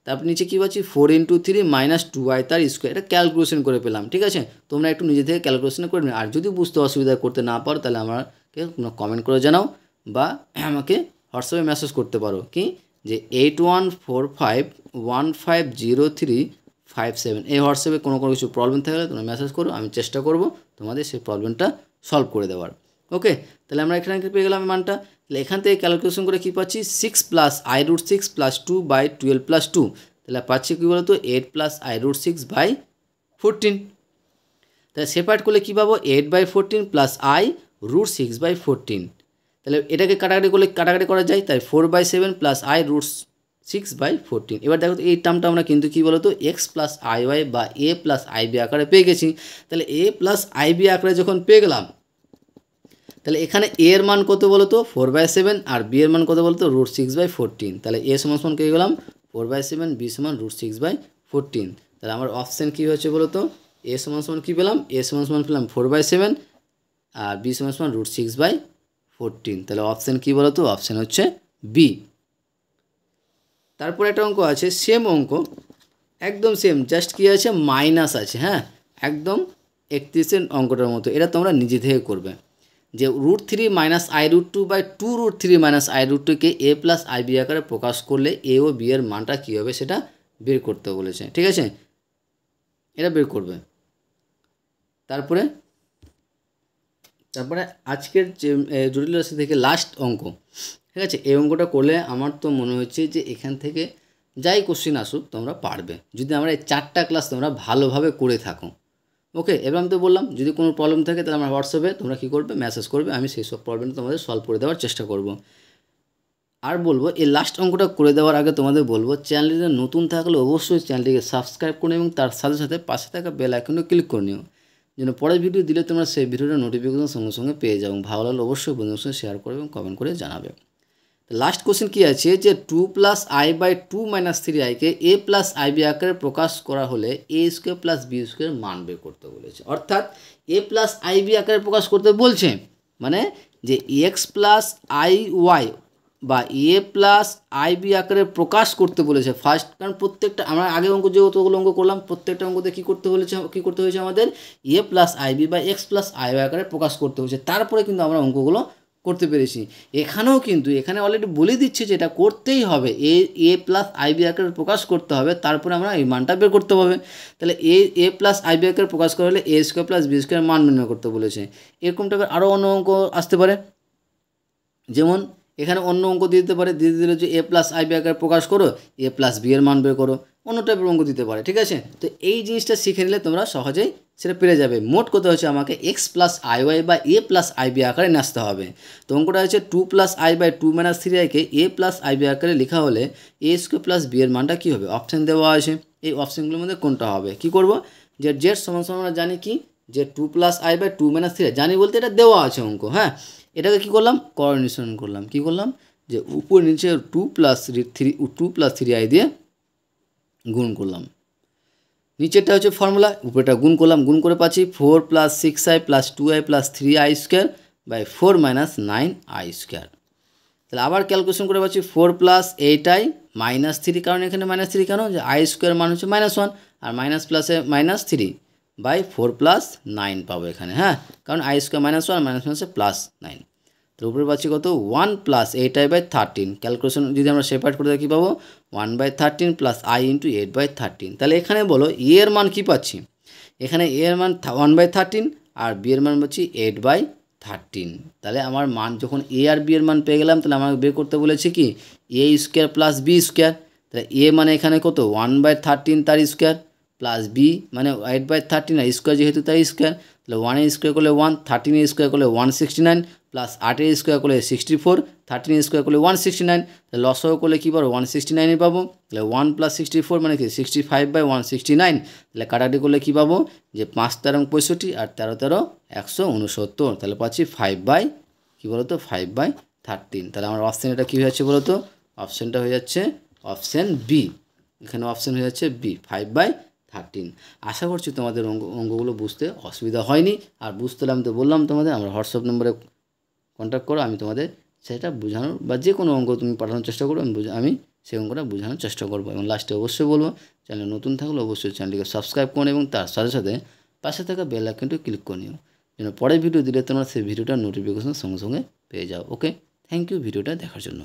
তারপর নিচে কী পাচ্ছি 4 × 3 মাইনাস 2i তার স্কোয়ার। এটা ক্যালকুলেশন করে পেলাম। ঠিক আছে, তোমরা একটু নিজে থেকে ক্যালকুলেশন করে নেবে। আর যদি বুঝতে অসুবিধা করতে না পারো তাহলে আমাকে কমেন্ট করে জানাও বা আমাকে হোয়াটসঅ্যাপে মেসেজ করতে পারো কি যে 8145150357 এই হোয়াটসঅ্যাপে কোনো কিছু প্রবলেম থাকলে তোমরা মেসেজ করো, আমি চেষ্টা করব তোমাদের সেই প্রবলেমটা সলভ করে দেওয়ার। ওকে, তাহলে আমরা এখানে পেয়ে গেলাম মানটা। তাহলে এখান থেকে ক্যালকুলেশন করে কী পাচ্ছি 6 plus i√6 plus 2 by 12 plus 2। তাহলে পাচ্ছি কী বলতো 8 প্লাস i√6 বাই 14। তাহলে সেপারেট করলে কী পাবো 8/14 প্লাস i√6 বাই 14। তাহলে এটাকে কাটাকাটি করা যায়, তাই 4/7 প্লাস i√6 বাই 14। এবার দেখো এই টার্মটা আমরা কিন্তু কী বলতো এক্স প্লাস আই ওয়াই বা এ প্লাস আইবি আকারে পেয়ে গেছি। তাহলে এ প্লাস আইবি আকারে যখন পেয়ে গেলাম, তাহলে এখানে এ এর মান কত বলো তো 4/7 আর বি এর মান কত বলো তো √6/14। তাহলে এ সমান পেয়ে গেলাম 4/7, বি সমান √6/14। তাহলে আমার অপশান কী হচ্ছে বলো তো এ সমান কী পেলাম, এ সমান পেলাম 4/7 আর বি সমান √6/14। তাহলে অপশান কী বলো তো, অপশান হচ্ছে বি। তারপর একটা অঙ্ক আছে, সেম অঙ্ক একদম সেম, জাস্ট কী আছে মাইনাস আছে। হ্যাঁ, একদম 31-এর অঙ্কটার মতো। এটা তোমরা নিজে থেকে করবে যে √3 মাইনাস i√2 বাই 2√3 মাইনাস i√2কে এ প্লাস আইবি আকারে প্রকাশ করলে এ ও বি এর মানটা কী হবে সেটা বের করতে বলেছে। ঠিক আছে, এটা বের করবে। তারপরে আজকের যে জটিল রাশি থেকে লাস্ট অঙ্ক। ঠিক আছে, এই অঙ্কটা করলে আমার তো মনে হচ্ছে যে এখান থেকে যাই কোশ্চেন আসুক তোমরা পারবে, যদি আমরা এই 4টা ক্লাস তোমরা ভালোভাবে করে থাকো। ওকে, এবার আমি তো বললাম যদি কোনো প্রবলেম থাকে তাহলে আমার হোয়াটসঅ্যাপে তোমরা কী করবে মেসেজ করবে, আমি সেই সব প্রবলেমটা তোমাদের সলভ করে দেওয়ার চেষ্টা করব। আর বলবো এই লাস্ট অঙ্কটা করে দেওয়ার আগে তোমাদের বলবো চ্যানেলটিতে নতুন থাকলে অবশ্যই চ্যানেলটিকে সাবস্ক্রাইব করে এবং তার সাথে সাথে পাশে থাকা বেল আইকনটা ক্লিক করে নিও, যেন পরের ভিডিও দিলে তোমরা সেই ভিডিওটা নোটিফিকেশন সঙ্গে সঙ্গে পেয়ে যাও। ভালো লাগলে অবশ্যই বন্ধুদের সঙ্গে শেয়ার করবে এবং কমেন্ট করে জানাবে। লাস্ট কোশ্চেন কী আছে যে 2 প্লাস i/2 মাইনাস 3iকে এ প্লাস আইবি আকারে প্রকাশ করা হলে এ স্কোয়ার প্লাস বি স্কোয়ার মান বের করতে বলেছে। অর্থাৎ এ প্লাস আইবি আকারে প্রকাশ করতে বলছে, মানে যে এক্স প্লাস আই ওয়াই বা এ প্লাস আইবি আকারে প্রকাশ করতে বলেছে ফার্স্ট। কারণ প্রত্যেকটা আমরা আগে অঙ্ক যে অতগুলো অঙ্ক করলাম প্রত্যেকটা অঙ্কতে কী করতে হয়েছে আমাদের এ প্লাস আইবি বা এক্স প্লাস আই ওয়াই আকারে প্রকাশ করতে হয়েছে, তারপরে কিন্তু আমরা অঙ্কগুলো করতে পেরেছি। এখানেও কিন্তু এখানে অলরেডি বলে দিচ্ছে যে এটা করতেই হবে, এ প্লাস আইবি আকারে প্রকাশ করতে হবে, তারপরে আমরা এই মানটা বের করতে হবে। তাহলে এ প্লাস আইবি আকারে প্রকাশ করা হলে এ স্কোয়ার প্লাস বি স্কোয়ার মান নির্ণয় করতে বলেছে। এরকম টাইপের আরও অন্য অঙ্ক আসতে পারে, যেমন এখানে অন্য অঙ্ক দিতে পারে, দিয়ে দিলে যে এ প্লাস আইবি আকারে প্রকাশ করো, এ প্লাস বি এর মান বের করো, অন্য টাইপের অঙ্ক দিতে পারে। ঠিক আছে, তো এই জিনিসটা শিখে নিলে তোমরা সহজেই সেটা পেরে যাবে। মোট কথা হচ্ছে আমাকে এক্স প্লাস আই ওয়াই বা এ প্লাস আইবি আকারে নিয়ে আসতে হবে। তো অঙ্কটা হচ্ছে 2 প্লাস i/2 মাইনাস 3iকে এ প্লাস আইবি আকারে লেখা হলে এ স্কোয়ার প্লাস বি এর মানটা কী হবে, অপশান দেওয়া আছে। এই অপশানগুলোর মধ্যে কোনটা হবে, কি করব যে জেড সমান আমরা জানি কি যে 2 প্লাস i/2 মাইনাস 3 জানি বলতে এটা দেওয়া আছে অঙ্ক। হ্যাঁ, এটাকে কী করলাম কোঅর্ডিনেশন করলাম, কী করলাম যে উপর নিচে 2 প্লাস 3i দিয়ে গুণ করলাম। নিচেরটা হচ্ছে ফর্মুলা, উপরেটা গুণ করলাম, গুণ করে পাচ্ছি 4 + 6i + 2i + 3i square by 4 minus 9i square. তাহলে আবার ক্যালকুলেশন করে পাচ্ছি 4 প্লাস 8i মাইনাস 3, কারণ এখানে মাইনাস 3 কেন, যে আই স্কোয়ার মান হচ্ছে -1 আর মাইনাস প্লাসে -3 বাই 4 প্লাস 9 পাবো এখানে, হ্যাঁ, কারণ আই স্কোয়ার -1 মাইনাস মাইনাসে +9। তো উপরে পাচ্ছি কত 1 প্লাস 8i বাই 13। ক্যালকুলেশন যদি আমরা সেপারেট করে কী পাবো 1/13 প্লাস i ইন্টু 8/13। তাহলে এখানে বলো এর মান কী পাচ্ছি, এখানে এর মান 1/13 আর বি এর মান পাচ্ছি 8/13। তাহলে আমার মান যখন এ আর বি এর মান পেয়ে গেলাম, তাহলে আমাকে বের করতে বলেছে কি a square plus b square. তাহলে এ মানে এখানে কত 1/13 তার স্কোয়ার প্লাস বি মানে 8/13 আর স্কোয়ার যেহেতু তার স্কোয়ার, তাহলে 1 স্কোয়ার করলে 1, 13 স্কোয়ার করলে 169 প্লাস 8 স্কোয়ার করলে 64, 13 স্কোয়ার করলে 169। তাহলে লসও করলে কী পাবো 169 পাবো। তাহলে 1 প্লাস 64 মানে কি 65/169। তাহলে কাটাকাটি করলে কী পাবো যে 5 13 65 আর 13 13 169। তাহলে পাচ্ছি 5 কী বলো তো 5/13। তাহলে আমার অপশান এটা কী হয়ে যাচ্ছে বলো তো, অপশানটা হয়ে যাচ্ছে অপশান বি। এখানে অপশান হয়ে যাচ্ছে বি 5/13। আশা করছি তোমাদের অঙ্কগুলো বুঝতে অসুবিধা হয়নি, আর বুঝতে হলে আমি তো বললাম তোমাদের আমার হোয়াটসঅ্যাপ নম্বরে কন্ট্যাক্ট করো, আমি তোমাদের সেটা বোঝানোর বা যে কোনো অঙ্ক তুমি পাঠানোর চেষ্টা করো, আমি সেই অঙ্কটা বোঝানোর চেষ্টা করবো। এবং লাস্টে অবশ্যই বলবো চ্যানেল নতুন থাকলে অবশ্যই চ্যানেলটিকে সাবস্ক্রাইব করো এবং তার সাথে সাথে পাশে থাকা বেল আইকনটি ক্লিক করে নিও, যেন পরের ভিডিও দিলে তোমরা সেই ভিডিওটার নোটিফিকেশন সঙ্গে সঙ্গে পেয়ে যাও। ওকে, থ্যাংক ইউ ভিডিওটা দেখার জন্য।